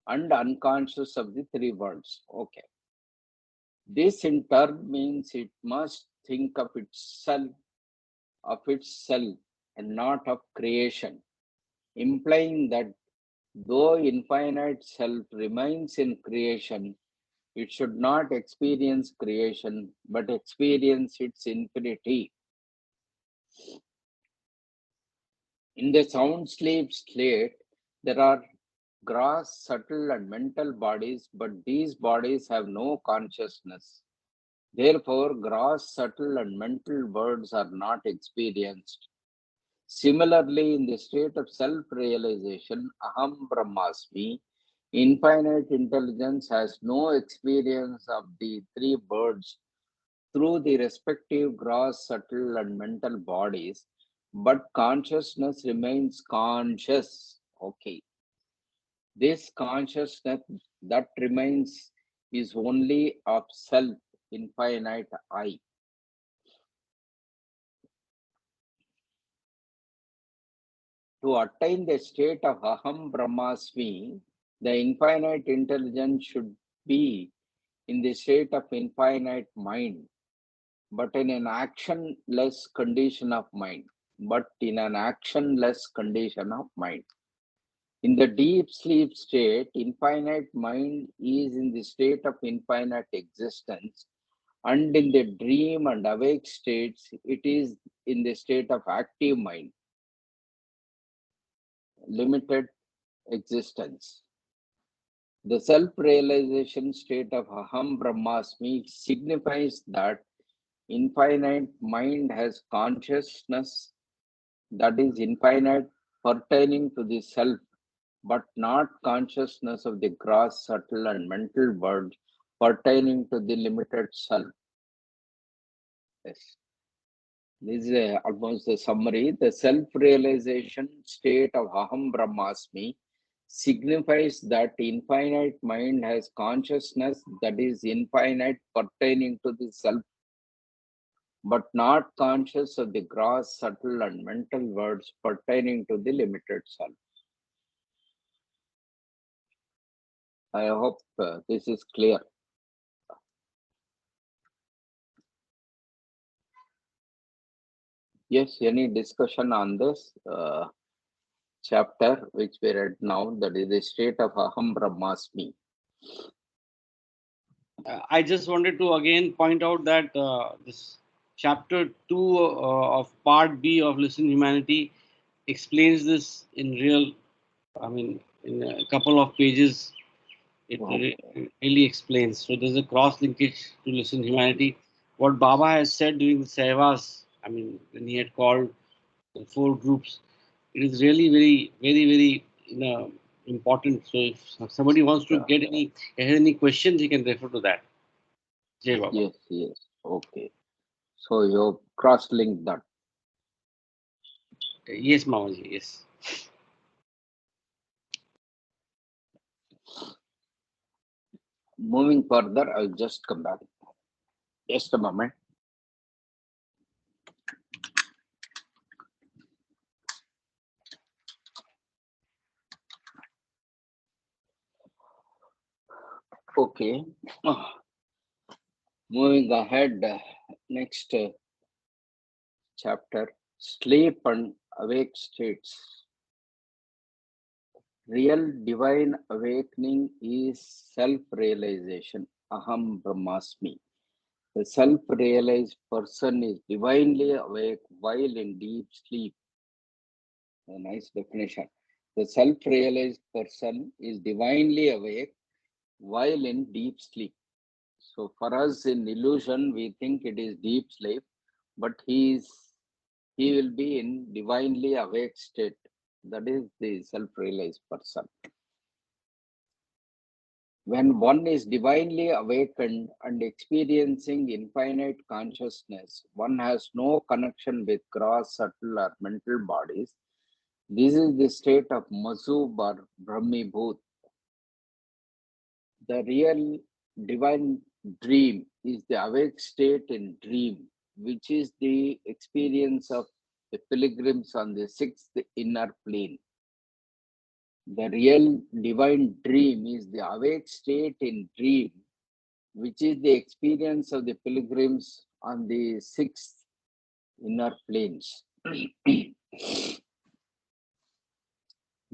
and unconscious of the three worlds. Okay. This in turn means it must think of itself and not of creation, implying that though infinite self remains in creation, it should not experience creation but experience its infinity. In the sound sleep state, there are gross, subtle, and mental bodies, but these bodies have no consciousness. Therefore, gross, subtle, and mental worlds are not experienced. Similarly, in the state of self-realization, Aham Brahmasmi, infinite intelligence has no experience of the three worlds through the respective gross, subtle, and mental bodies, but consciousness remains conscious. Okay. This consciousness that remains is only of self, infinite I. To attain the state of Aham Brahmasmi, the infinite intelligence should be in the state of infinite mind, but in an actionless condition of mind. In the deep sleep state, infinite mind is in the state of infinite existence, and in the dream and awake states, it is in the state of active mind, limited existence. The self-realization state of Aham Brahmasmi signifies that infinite mind has consciousness that is infinite pertaining to the self, but not consciousness of the gross, subtle, and mental world pertaining to the limited self. Yes. This is almost a summary. The self-realization state of Aham Brahmasmi signifies that infinite mind has consciousness that is infinite pertaining to the self, but not conscious of the gross, subtle, and mental worlds pertaining to the limited self. I hope this is clear. Yes, any discussion on this chapter which we read now, that is the state of Aham Brahmasmi. I just wanted to again point out that this chapter 2 of part B of Listen Humanity explains this in real, I mean, in a couple of pages. It really explains. So there's a cross linkage to Listen Humanity. What Baba has said during the Sevas, I mean, when he had called the four groups, it is really very, important. So if somebody wants to get any questions, he can refer to that. Jai Baba. Yes, yes. Okay. So you cross-link that. Yes, Mamaji, yes. Moving further, I'll just come back. Just a moment. Okay. Moving ahead, next chapter, sleep and awake states. Real divine awakening is self-realization, Aham Brahmasmi. The self-realized person is divinely awake while in deep sleep. A nice definition. The self-realized person is divinely awake while in deep sleep. So for us in illusion, we think it is deep sleep, but he will be in divinely awake state. That is the self-realized person. When one is divinely awakened and experiencing infinite consciousness, one has no connection with gross, subtle, or mental bodies. This is the state of Masub or Brahmibhut. The real divine dream is the awake state in dream, which is the experience of the pilgrims on the sixth inner plane. The real divine dream is the awake state in dream, which is the experience of the pilgrims on the sixth inner planes.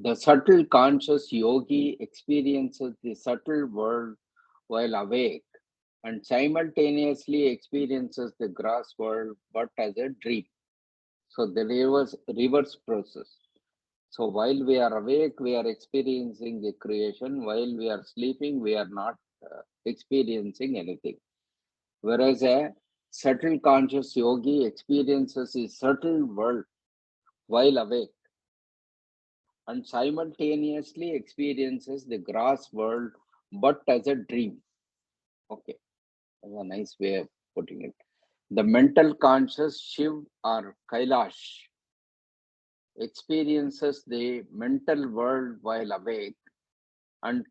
The subtle conscious yogi experiences the subtle world while awake and simultaneously experiences the gross world but as a dream. So the reverse process. So while we are awake, we are experiencing the creation. While we are sleeping, we are not experiencing anything. Whereas a subtle conscious yogi experiences a subtle world while awake and simultaneously experiences the gross world but as a dream. Okay, that's a nice way of putting it. The mental conscious Shiv or Kailash experiences the mental world while awake and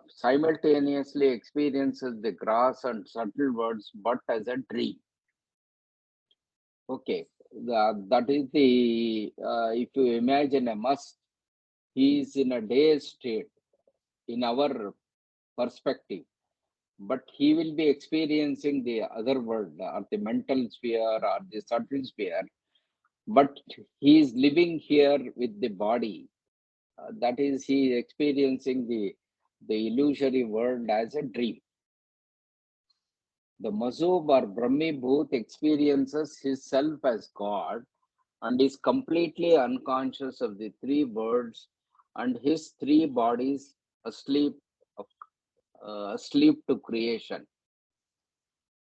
simultaneously experiences the gross and subtle worlds but as a dream. Okay, that is the, if you imagine a must, he is in a dazed state in our perspective, but he will be experiencing the other world or the mental sphere or the subtle sphere, but he is living here with the body. That is, he is experiencing the illusory world as a dream. The Mazub or Brahmi Bhut experiences his self as God and is completely unconscious of the three worlds and his three bodies asleep, asleep to creation.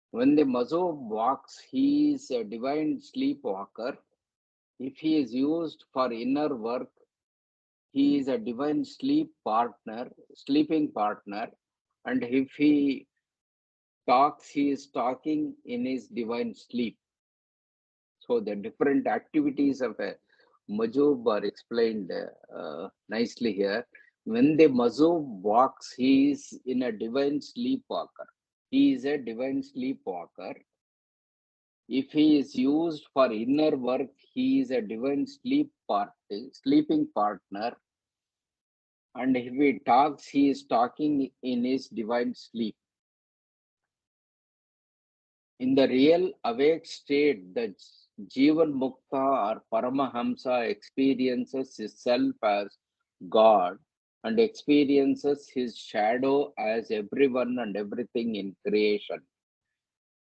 When the Mazub walks, he is a divine sleepwalker. If he is used for inner work, he is a divine sleeping partner. And if he talks, he is talking in his divine sleep. So the different activities of a Majub are explained nicely here. When the Mazub walks, he is in a divine sleepwalker. He is a divine sleepwalker. If he is used for inner work, he is a divine sleeping partner. And if he talks, he is talking in his divine sleep. In the real awake state, the Jivan Mukta or Paramahamsa experiences himself as God and experiences his shadow as everyone and everything in creation.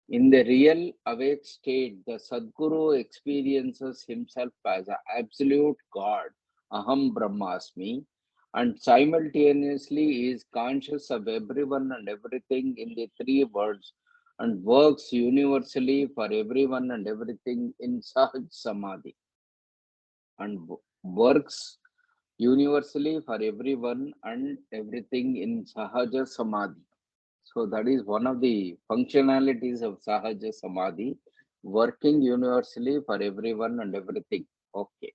In the real awake state, the Sadguru experiences himself as an absolute God, Aham Brahmasmi, and simultaneously is conscious of everyone and everything in the three worlds and works universally for everyone and everything in Sahaj Samadhi and works universally for everyone and everything in Sahaja Samadhi. So that is one of the functionalities of Sahaja Samadhi, working universally for everyone and everything. Okay.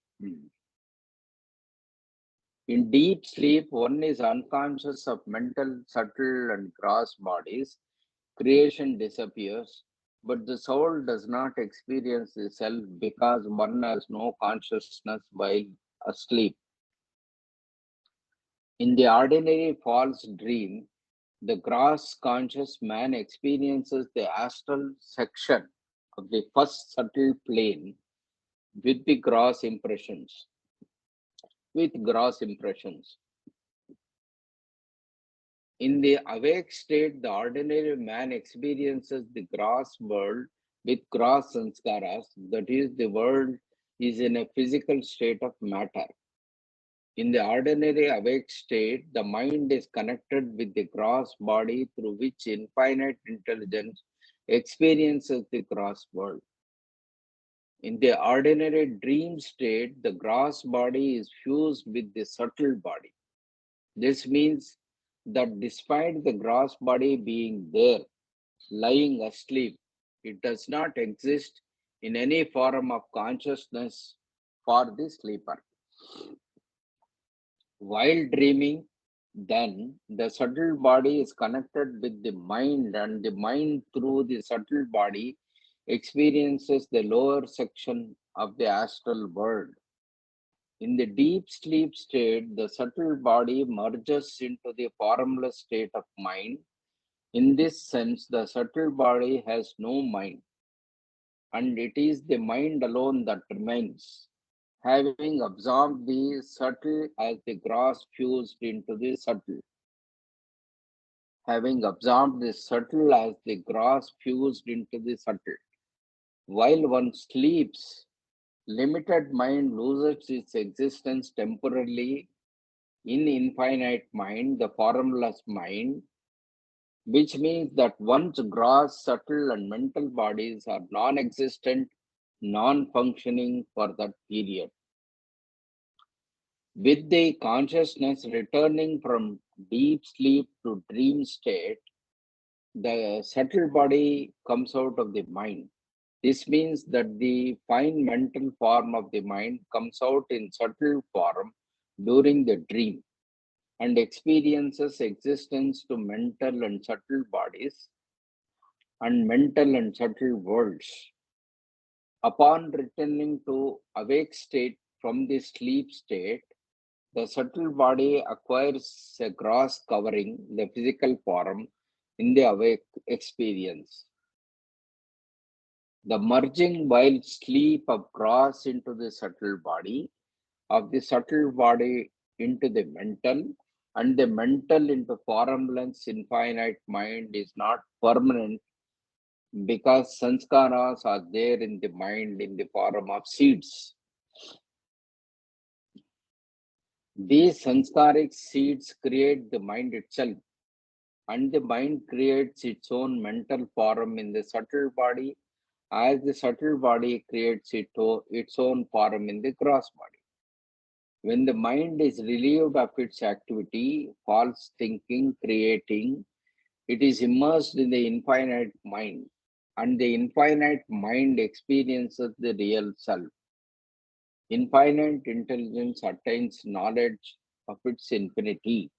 In deep sleep, one is unconscious of mental, subtle, and gross bodies. Creation disappears, but the soul does not experience the self because one has no consciousness while asleep. In the ordinary false dream, the gross conscious man experiences the astral section of the first subtle plane with the gross impressions. With gross impressions. In the awake state, the ordinary man experiences the gross world with gross sanskaras, that is, the world is in a physical state of matter. In the ordinary awake state, the mind is connected with the gross body through which infinite intelligence experiences the gross world. In the ordinary dream state, the gross body is fused with the subtle body. This means that despite the gross body being there, lying asleep, it does not exist in any form of consciousness for the sleeper. While dreaming, then the subtle body is connected with the mind, and the mind, through the subtle body, experiences the lower section of the astral world. In the deep sleep state, the subtle body merges into the formless state of mind. In this sense, the subtle body has no mind, and it is the mind alone that remains, having absorbed the subtle as the gross fused into the subtle. Having absorbed the subtle as the gross fused into the subtle. While one sleeps, limited mind loses its existence temporarily in infinite mind, the formless mind, which means that one's gross, subtle, and mental bodies are non existent, non functioning for that period. With the consciousness returning from deep sleep to dream state, the subtle body comes out of the mind. This means that the fine mental form of the mind comes out in subtle form during the dream and experiences existence to mental and subtle bodies and mental and subtle worlds. Upon returning to awake state from the sleep state, the subtle body acquires a gross covering, the physical form, in the awake experience. The merging while sleep of gross into the subtle body, of the subtle body into the mental, and the mental into formless infinite mind is not permanent because sanskaras are there in the mind in the form of seeds. These sanskaric seeds create the mind itself, and the mind creates its own mental form in the subtle body, as the subtle body creates its own form in the gross body. When the mind is relieved of its activity, false thinking, creating, it is immersed in the infinite mind, and the infinite mind experiences the real self. Infinite intelligence attains knowledge of its infinity.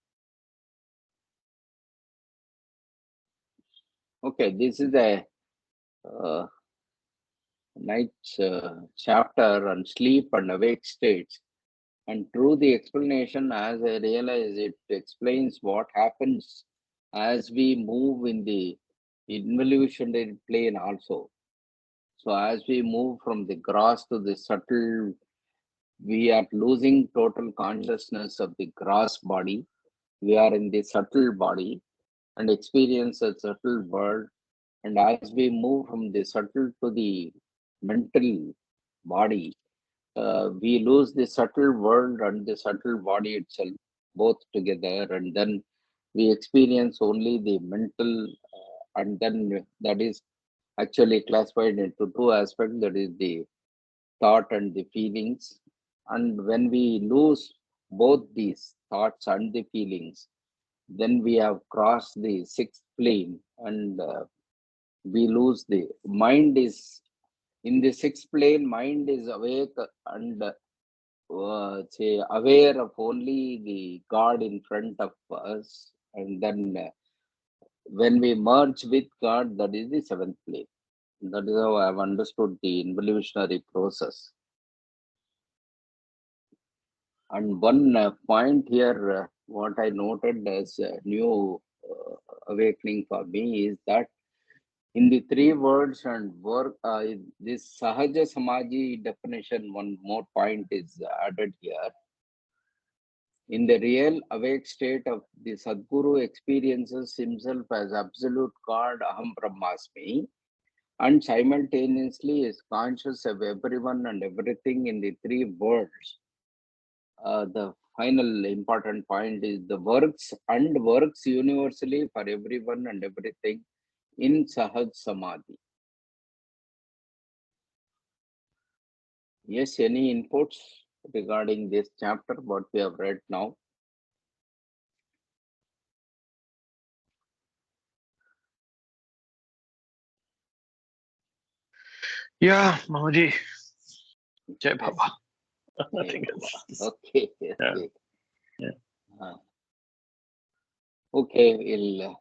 Okay, this is a uh, nice chapter on sleep and awake states. And through the explanation, as I realize, it explains what happens as we move in the evolutionary plane also. So as we move from the gross to the subtle, we are losing total consciousness of the gross body. We are in the subtle body and experience a subtle world. And as we move from the subtle to the mental body, we lose the subtle world and the subtle body itself both together, and then we experience only the mental, and then that is actually classified into two aspects, that is the thought and the feelings. And when we lose both these thoughts and the feelings, then we have crossed the sixth plane, and we lose the mind is in the sixth plane. Mind is awake and say aware of only the God in front of us, and then when we merge with God, that is the seventh plane. That is how I have understood the evolutionary process. And one point here, what I noted as a new awakening for me is that in the three words and work, this Sahaja Samaji definition, one more point is added here. In the real awake state of the Sadguru experiences himself as absolute God, Aham Brahmasmi, and simultaneously is conscious of everyone and everything in the three worlds. The final important point is the works and works universally for everyone and everything in Sahaj Samadhi. Yes, any inputs regarding this chapter, what we have read now? Yeah, Mahaji. Jai Yes. Baba. Nothing else. Okay, Yeah. okay. Yeah. Okay, we'll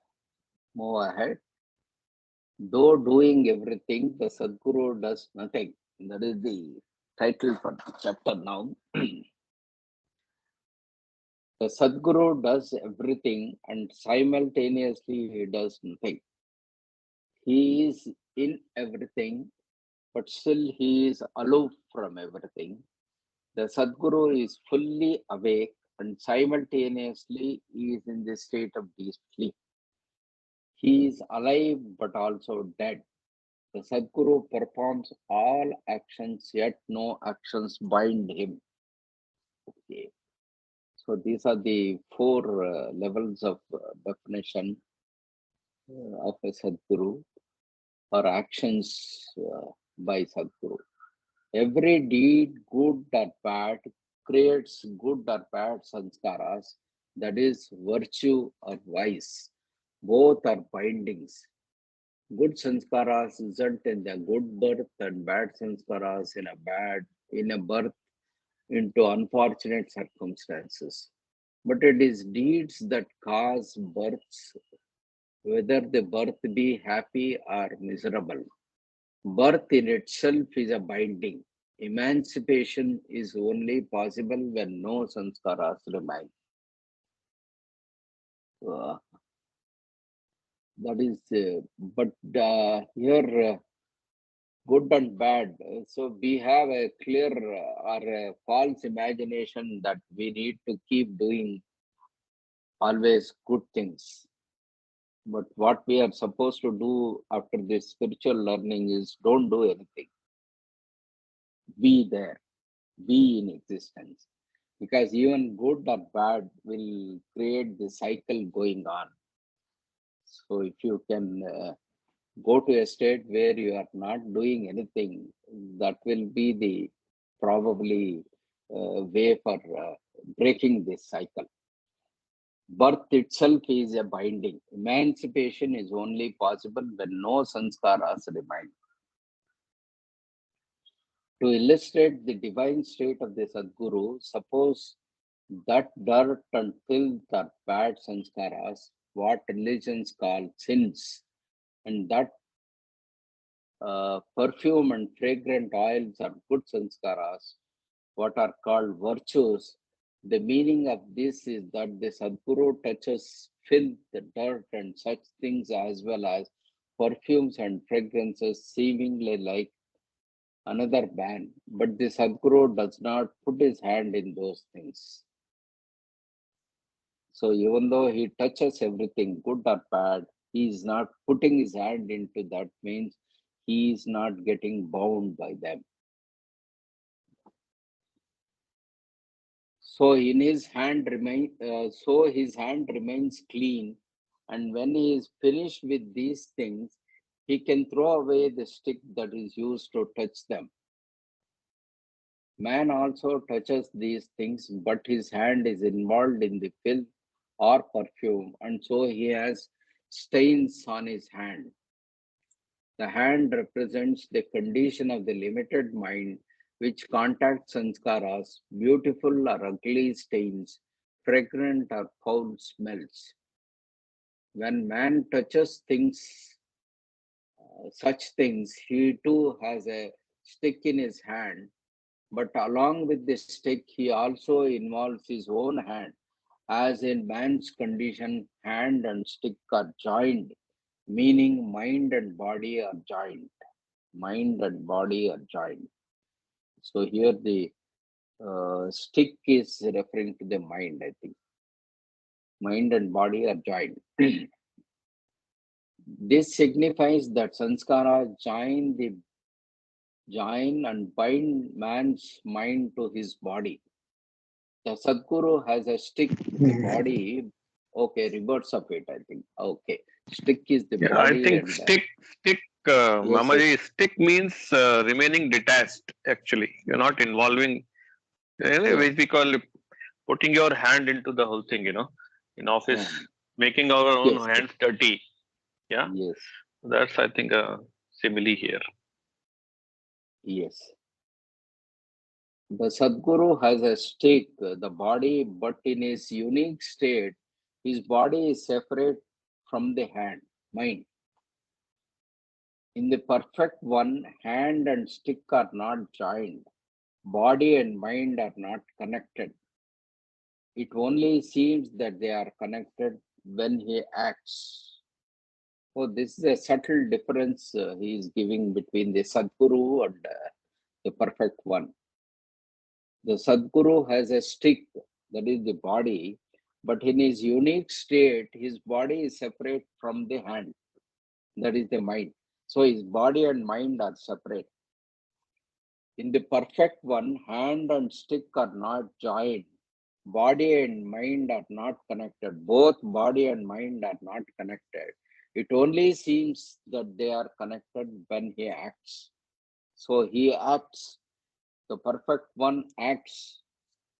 move ahead. Though doing everything, the Sadguru does nothing. That is the title for the chapter now. The Sadguru does everything and simultaneously he does nothing. He is in everything, but still he is aloof from everything. The Sadguru is fully awake and simultaneously he is in the state of deep sleep. He is alive but also dead. The Sadguru performs all actions, yet no actions bind him. Okay. So these are the four levels of definition of a Sadguru or actions by Sadguru. Every deed, good or bad, creates good or bad sanskaras, that is, virtue or vice. Both are bindings. Good sanskaras result in the good birth and bad sanskaras in a birth into unfortunate circumstances. But it is deeds that cause births, whether the birth be happy or miserable. Birth in itself is a binding. Emancipation is only possible when no sanskaras remain. Uh, that is, but here, good and bad. So we have a clear or a false imagination that we need to keep doing always good things. But what we are supposed to do after this spiritual learning is don't do anything. Be there, be in existence. Because even good or bad will create the cycle going on. So if you can go to a state where you are not doing anything, that will be the probably way for breaking this cycle. Birth itself is a binding. Emancipation is only possible when no sanskaras remain. To illustrate the divine state of the Sadguru, suppose that dirt and filth are bad sanskaras, what religions call sins, and that perfume and fragrant oils are good sanskaras, what are called virtues. The meaning of this is that the Sadguru touches filth, dirt, and such things as well as perfumes and fragrances, seemingly like another ban. But the Sadguru does not put his hand in those things. So even though he touches everything, good or bad, he is not putting his hand into that, means he is not getting bound by them. So his hand remains clean, and when he is finished with these things, he can throw away the stick that is used to touch them. Man also touches these things, but his hand is involved in the filth or perfume, and so he has stains on his hand. The hand represents the condition of the limited mind which contacts sanskaras, beautiful or ugly stains, fragrant or foul smells. When man touches things, such things, he too has a stick in his hand, but along with the stick, he also involves his own hand. As in man's condition, hand and stick are joined, meaning mind and body are joined. Mind and body are joined. So here the stick is referring to the mind, I think. Mind and body are joined. This signifies that sanskara join and bind man's mind to his body. The Sadguru has a stick, the body. Okay, reverse of it, I think. Okay, stick is the Yeah, I body think and stick, yes, yes, Mamaji, stick means remaining detached. Actually, you're not involving. yeah, Which we call putting your hand into the whole thing. In office, making our own yes, hands dirty. Yeah, yes, that's I think a simile here. yes. The Sadguru has a stick, the body, but in his unique state, his body is separate from the hand, mind. In the perfect one, hand and stick are not joined. Body and mind are not connected. It only seems that they are connected when he acts. So this is a subtle difference he is giving between the Sadguru and the perfect one. The Sadguru has a stick, that is the body, but in his unique state, his body is separate from the hand, that is the mind. So his body and mind are separate. In the perfect one, hand and stick are not joined. Body and mind are not connected. Both body and mind are not connected. It only seems that they are connected when he acts. So he acts. The perfect one acts.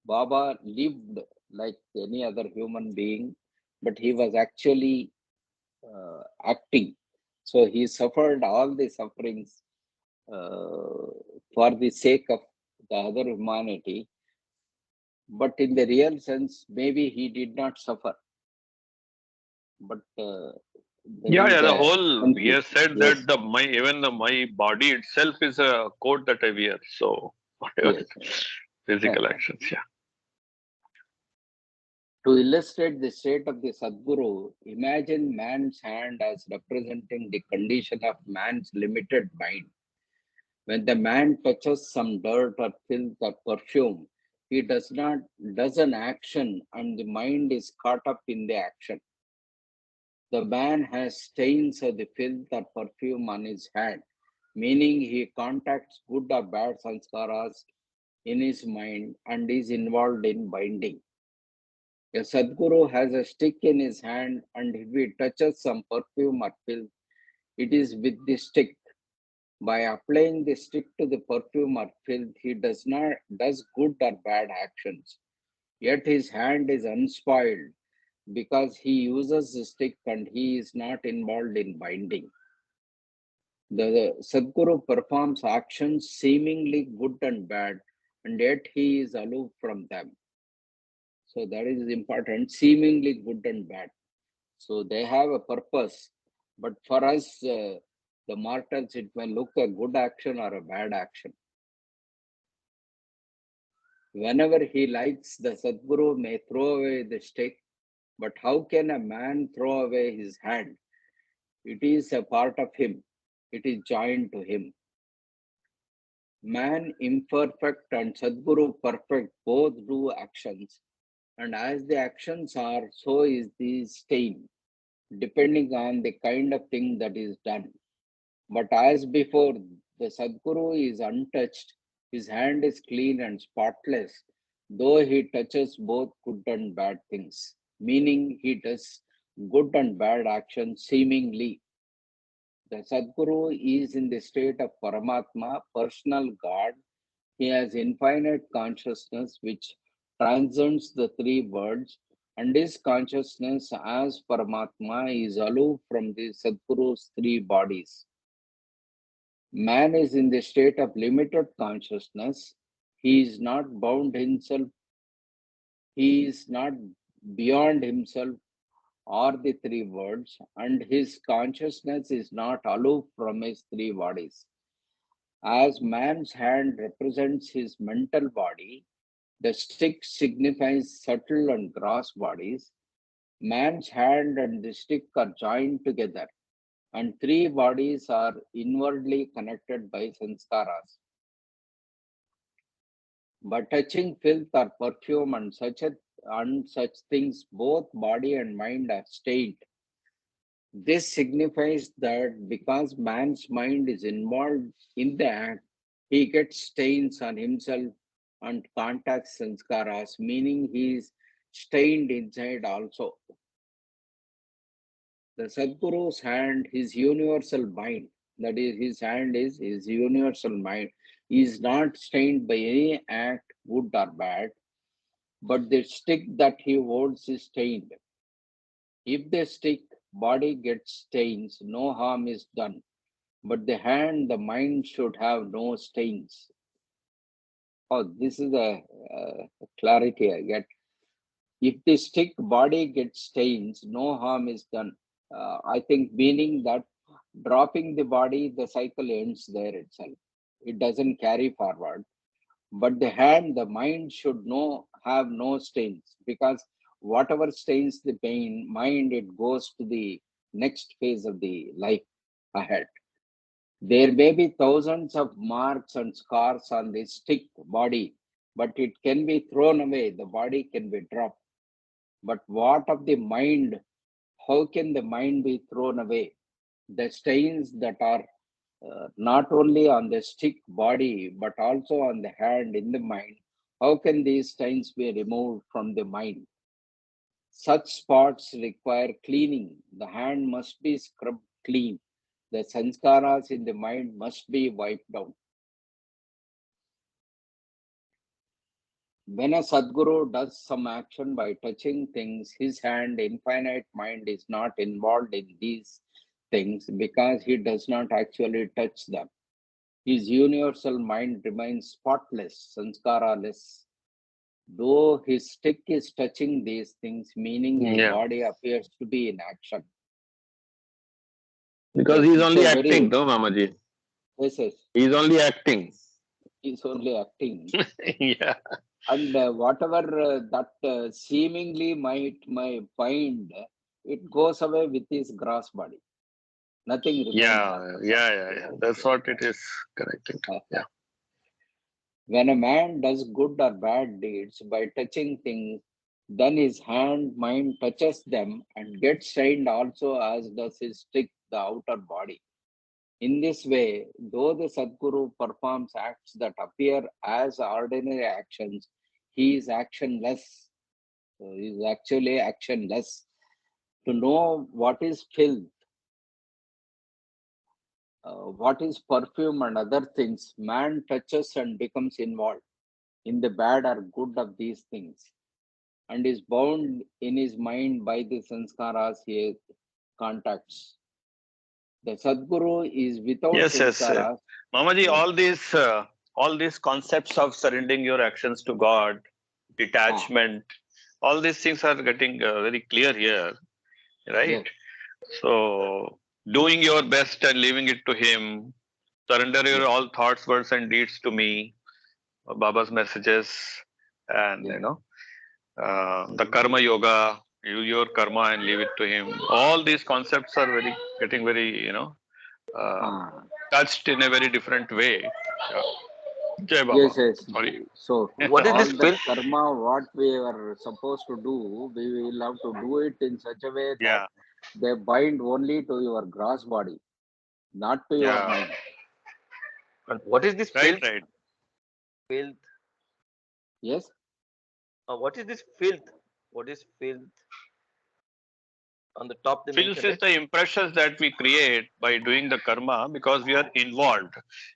Baba lived like any other human being, but he was actually acting. So he suffered all the sufferings for the sake of the other humanity. But in the real sense, maybe he did not suffer. But there Yeah, is yeah. The a whole he has said yes, that my body itself is a coat that I wear. So whatever yes. physical actions, yeah. To illustrate the state of the Sadguru, imagine man's hand as representing the condition of man's limited mind. When the man touches some dirt or filth or perfume, he does an action and the mind is caught up in the action. The man has stains of the filth or perfume on his hand, meaning he contacts good or bad sanskaras in his mind and is involved in binding. A Sadguru has a stick in his hand, and if he touches some perfume or filth, it is with the stick. By applying the stick to the perfume or filth, he does good or bad actions. Yet his hand is unspoiled because he uses the stick and he is not involved in binding. The Sadguru performs actions seemingly good and bad, and yet he is aloof from them. So that is important, seemingly good and bad. So they have a purpose, but for us, the mortals, it may look a good action or a bad action. Whenever he likes, the Sadguru may throw away the stick, but how can a man throw away his hand? It is a part of him, it is joined to him. Man imperfect and Sadguru perfect both do actions, and as the actions are, so is the stain, depending on the kind of thing that is done. But as before, the Sadguru is untouched, his hand is clean and spotless, though he touches both good and bad things, meaning he does good and bad actions seemingly. The Sadguru is in the state of Paramatma, personal God. He has infinite consciousness which transcends the three worlds, and his consciousness as Paramatma is aloof from the Sadguru's three bodies. Man is in the state of limited consciousness. He is not bound himself, he is not beyond himself or the three worlds, and his consciousness is not aloof from his three bodies. As man's hand represents his mental body, the stick signifies subtle and gross bodies. Man's hand and the stick are joined together, and three bodies are inwardly connected by sanskaras. But touching filth or perfume and such things, both body and mind are stained. This signifies that because man's mind is involved in the act, he gets stains on himself and contacts sanskaras, meaning he is stained inside also. The Sadguru's hand, his universal mind, that is, his hand is his universal mind, is not stained by any act, good or bad, but the stick that he holds is stained. If the stick body gets stains, no harm is done. But the hand, the mind should have no stains. Oh, this is a clarity I get. If the stick body gets stains, no harm is done. I think meaning that dropping the body, the cycle ends there itself. It doesn't carry forward. But the hand, the mind should no have no stains, because whatever stains the mind, it goes to the next phase of the life ahead. There may be thousands of marks and scars on the stick body, but it can be thrown away. The body can be dropped. But what of the mind? How can the mind be thrown away? The stains that are not only on the stick body, but also on the hand in the mind, how can these stains be removed from the mind? Such spots require cleaning. The hand must be scrubbed clean. The sanskaras in the mind must be wiped out. When a Sadguru does some action by touching things, his hand, infinite mind, is not involved in these things because he does not actually touch them. His universal mind remains spotless, sanskaraless. Though his stick is touching these things, meaning his body appears to be in action. Because Yes, he's it's only a acting, very, no, Mamaji. yes, yes, He's only acting. he's only acting. Yeah. And whatever that seemingly might find, it goes away with his gross body. Nothing remains after Yeah. That's what it is. Correct. that. Yeah. When a man does good or bad deeds by touching things, then his hand, mind touches them and gets stained also, as does his stick, the outer body. In this way, though the Sadguru performs acts that appear as ordinary actions, he is actionless. So he is actually actionless. To know what is filth, what is perfume, and other things, man touches and becomes involved in the bad or good of these things, and is bound in his mind by the sanskaras he contacts. The Sadguru is without Yes. sanskaras. Mamaji, Yes. all these concepts of surrendering your actions to God, detachment, all these things are getting very clear here, right? Yes. So, doing your best and leaving it to Him, surrender your Yes. all thoughts, words, and deeds to me, Baba's messages, and Yes. the karma yoga, you your karma and leave it to Him. All these concepts are getting very, uh, Ah. touched in a very different way. Yeah. Jai Baba. Yes, yes. Sorry. So What is all this that filth? karma, what we are supposed to do, we will have to do it in such a way that Yeah. they bind only to your gross body, not to your Yeah. mind. And what is this Right. filth? Filth. Yes. What is this filth? What is filth? On the top they Filth mentioned, is right? the impressions that we create by doing the karma because we are involved.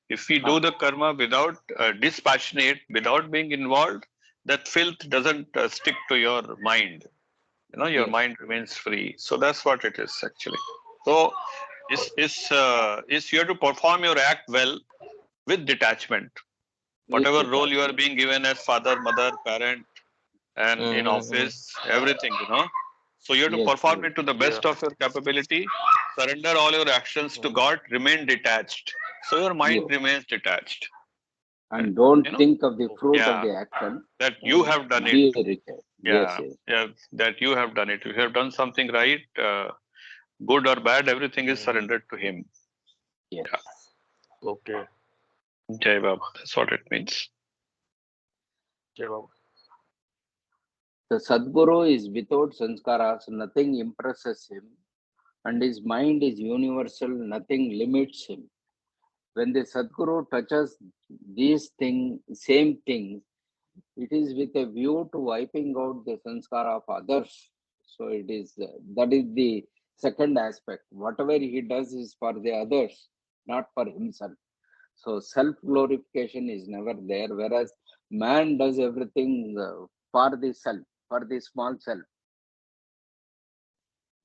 If we do the karma without dispassionate, without being involved, that filth doesn't stick to your mind. Your Yes. mind remains free. So that's what it is actually. So is you have to perform your act well with detachment. With Whatever role you are detachment. being given as father, mother, parent, and in Mm-hmm. office, everything. So you have to Yes. perform Yes. it to the Yeah. best of your capability, surrender all your actions to Mm. God, remain detached. So your mind Yes. remains detached. And don't You know, think of the fruit of yeah, the action. that you have done it. Be retained. Yes. Yeah, Yes. yeah, that you have done it. If you have done something right, good or bad, everything is Mm. surrendered to Him. Yes. Yeah. Okay. Jai Baba. That's what it means. Jai Baba. The Sadguru is without sanskaras, nothing impresses him, and his mind is universal, nothing limits him. When the Sadguru touches these same things, it is with a view to wiping out the sanskara of others. So it is that is the second aspect. Whatever he does is for the others, not for himself. So self glorification is never there, whereas man does everything for the self, for the small self.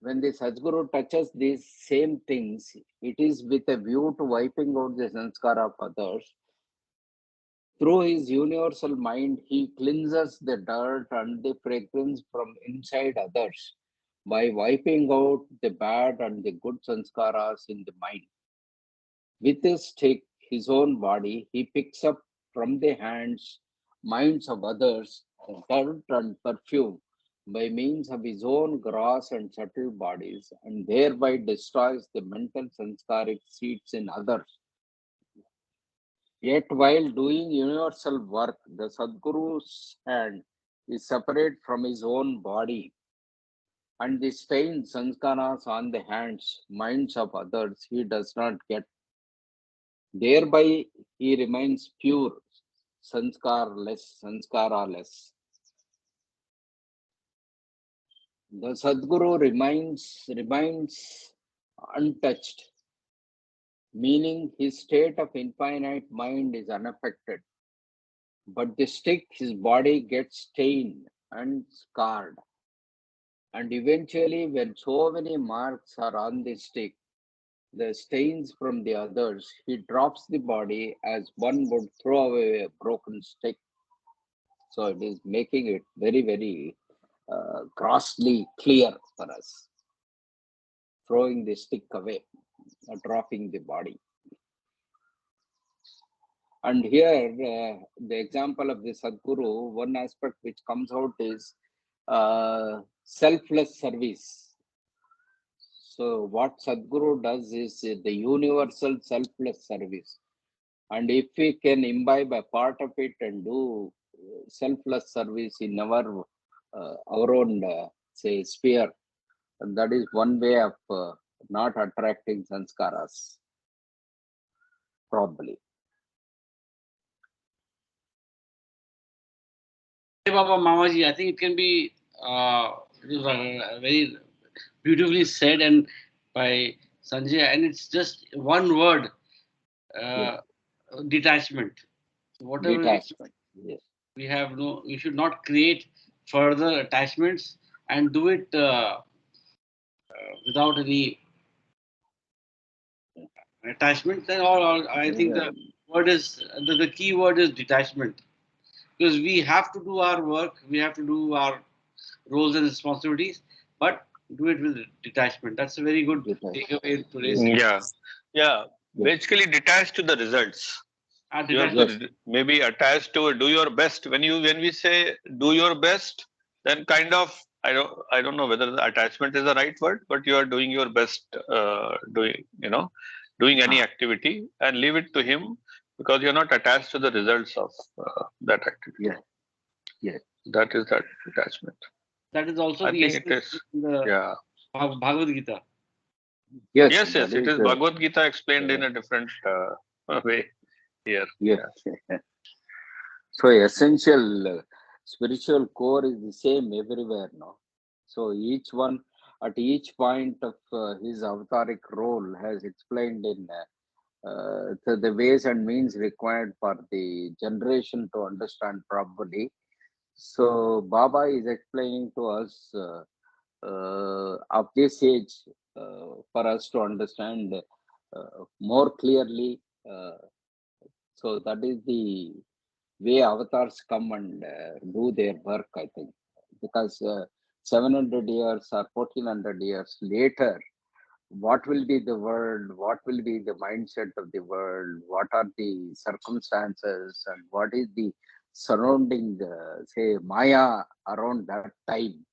When the Sadguru touches these same things, it is with a view to wiping out the sanskara of others. Through his universal mind, he cleanses the dirt and the fragrance from inside others by wiping out the bad and the good sanskaras in the mind. With his stick, his own body, he picks up from the minds of others, dirt and perfume by means of his own gross and subtle bodies, and thereby destroys the mental sanskaric seeds in others. Yet, while doing universal work, the Sadguru's hand is separate from his own body, and the stained sanskaras on the hands, minds of others, he does not get. Thereby, he remains pure, sanskaraless. The Sadguru remains untouched, meaning his state of infinite mind is unaffected. But the stick, his body gets stained and scarred. And eventually, when so many marks are on the stick, the stains from the others, he drops the body as one would throw away a broken stick. So it is making it very, very grossly clear for us. Throwing the stick away, dropping the body. And here, the example of the Sadguru, one aspect which comes out is selfless service. So what Sadguru does is the universal selfless service. And if we can imbibe a part of it and do selfless service in our own, say, sphere, and that is one way of not attracting sanskaras, probably. Hey, Baba Mamaji, I think it can be very beautifully said and by Sanjay, and it's just one word, uh, detachment. Whatever Detachment. Yes. we should not create further attachments and do it without any attachment. Then all I think the word is the key word is detachment, because we have to do our work, we have to do our roles and responsibilities, but do it with detachment. That's a very good takeaway in today's. Yeah. Yeah. Basically detached to the results. You have to maybe attach to do your best. When we say do your best, then kind of I don't know whether the attachment is the right word, but you are doing your best, doing any activity and leave it to him, because you're not attached to the results of that activity. Yeah. That is that detachment. That is also I the think it is. in the Bhagavad Gita. Yes. It is Bhagavad Gita explained in a different way here. Yes. So essential spiritual core is the same everywhere now. So each one at each point of his avataric role has explained in the ways and means required for the generation to understand properly. So Baba is explaining to us of this age for us to understand more clearly. So that is the way avatars come and do their work, I think, because 700 years or 1400 years later, what will be the world, what will be the mindset of the world, what are the circumstances, and what is the surrounding, say, Maya around that time.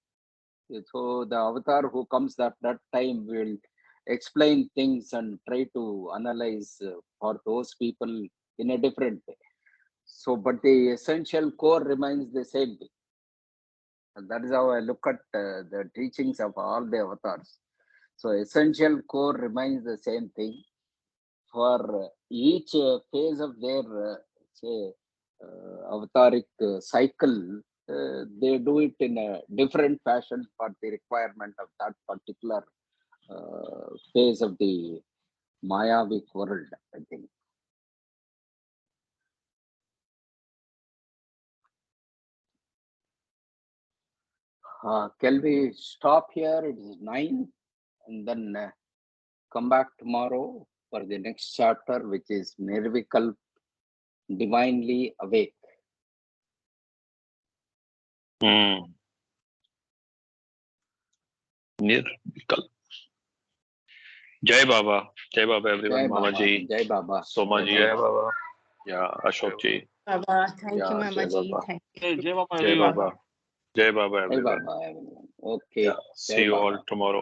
So the avatar who comes at that time will explain things and try to analyze for those people in a different way. So, but the essential core remains the same thing. And that is how I look at the teachings of all the avatars. So, essential core remains the same thing. For each phase of their, say, avataric cycle, they do it in a different fashion for the requirement of that particular phase of the Mayavic world, I think. Can we stop here? It is 9, and then come back tomorrow for the next chapter, which is Nirvikalp, divinely awake. Nirvikalp. Jai Baba. Jai Baba, everyone. Jai Baba. Mamaji. Jai Baba. Somaji. Jai Baba. Yeah, Ashokji. Baba. Thank you, Yeah, Mama Jai ji. Baba. Thank Jai Jai Baba, Jai everyone. Baba. Jai Baba, Jai everyone. Baba, everyone. Okay. Yeah. See Jai you all Baba. tomorrow.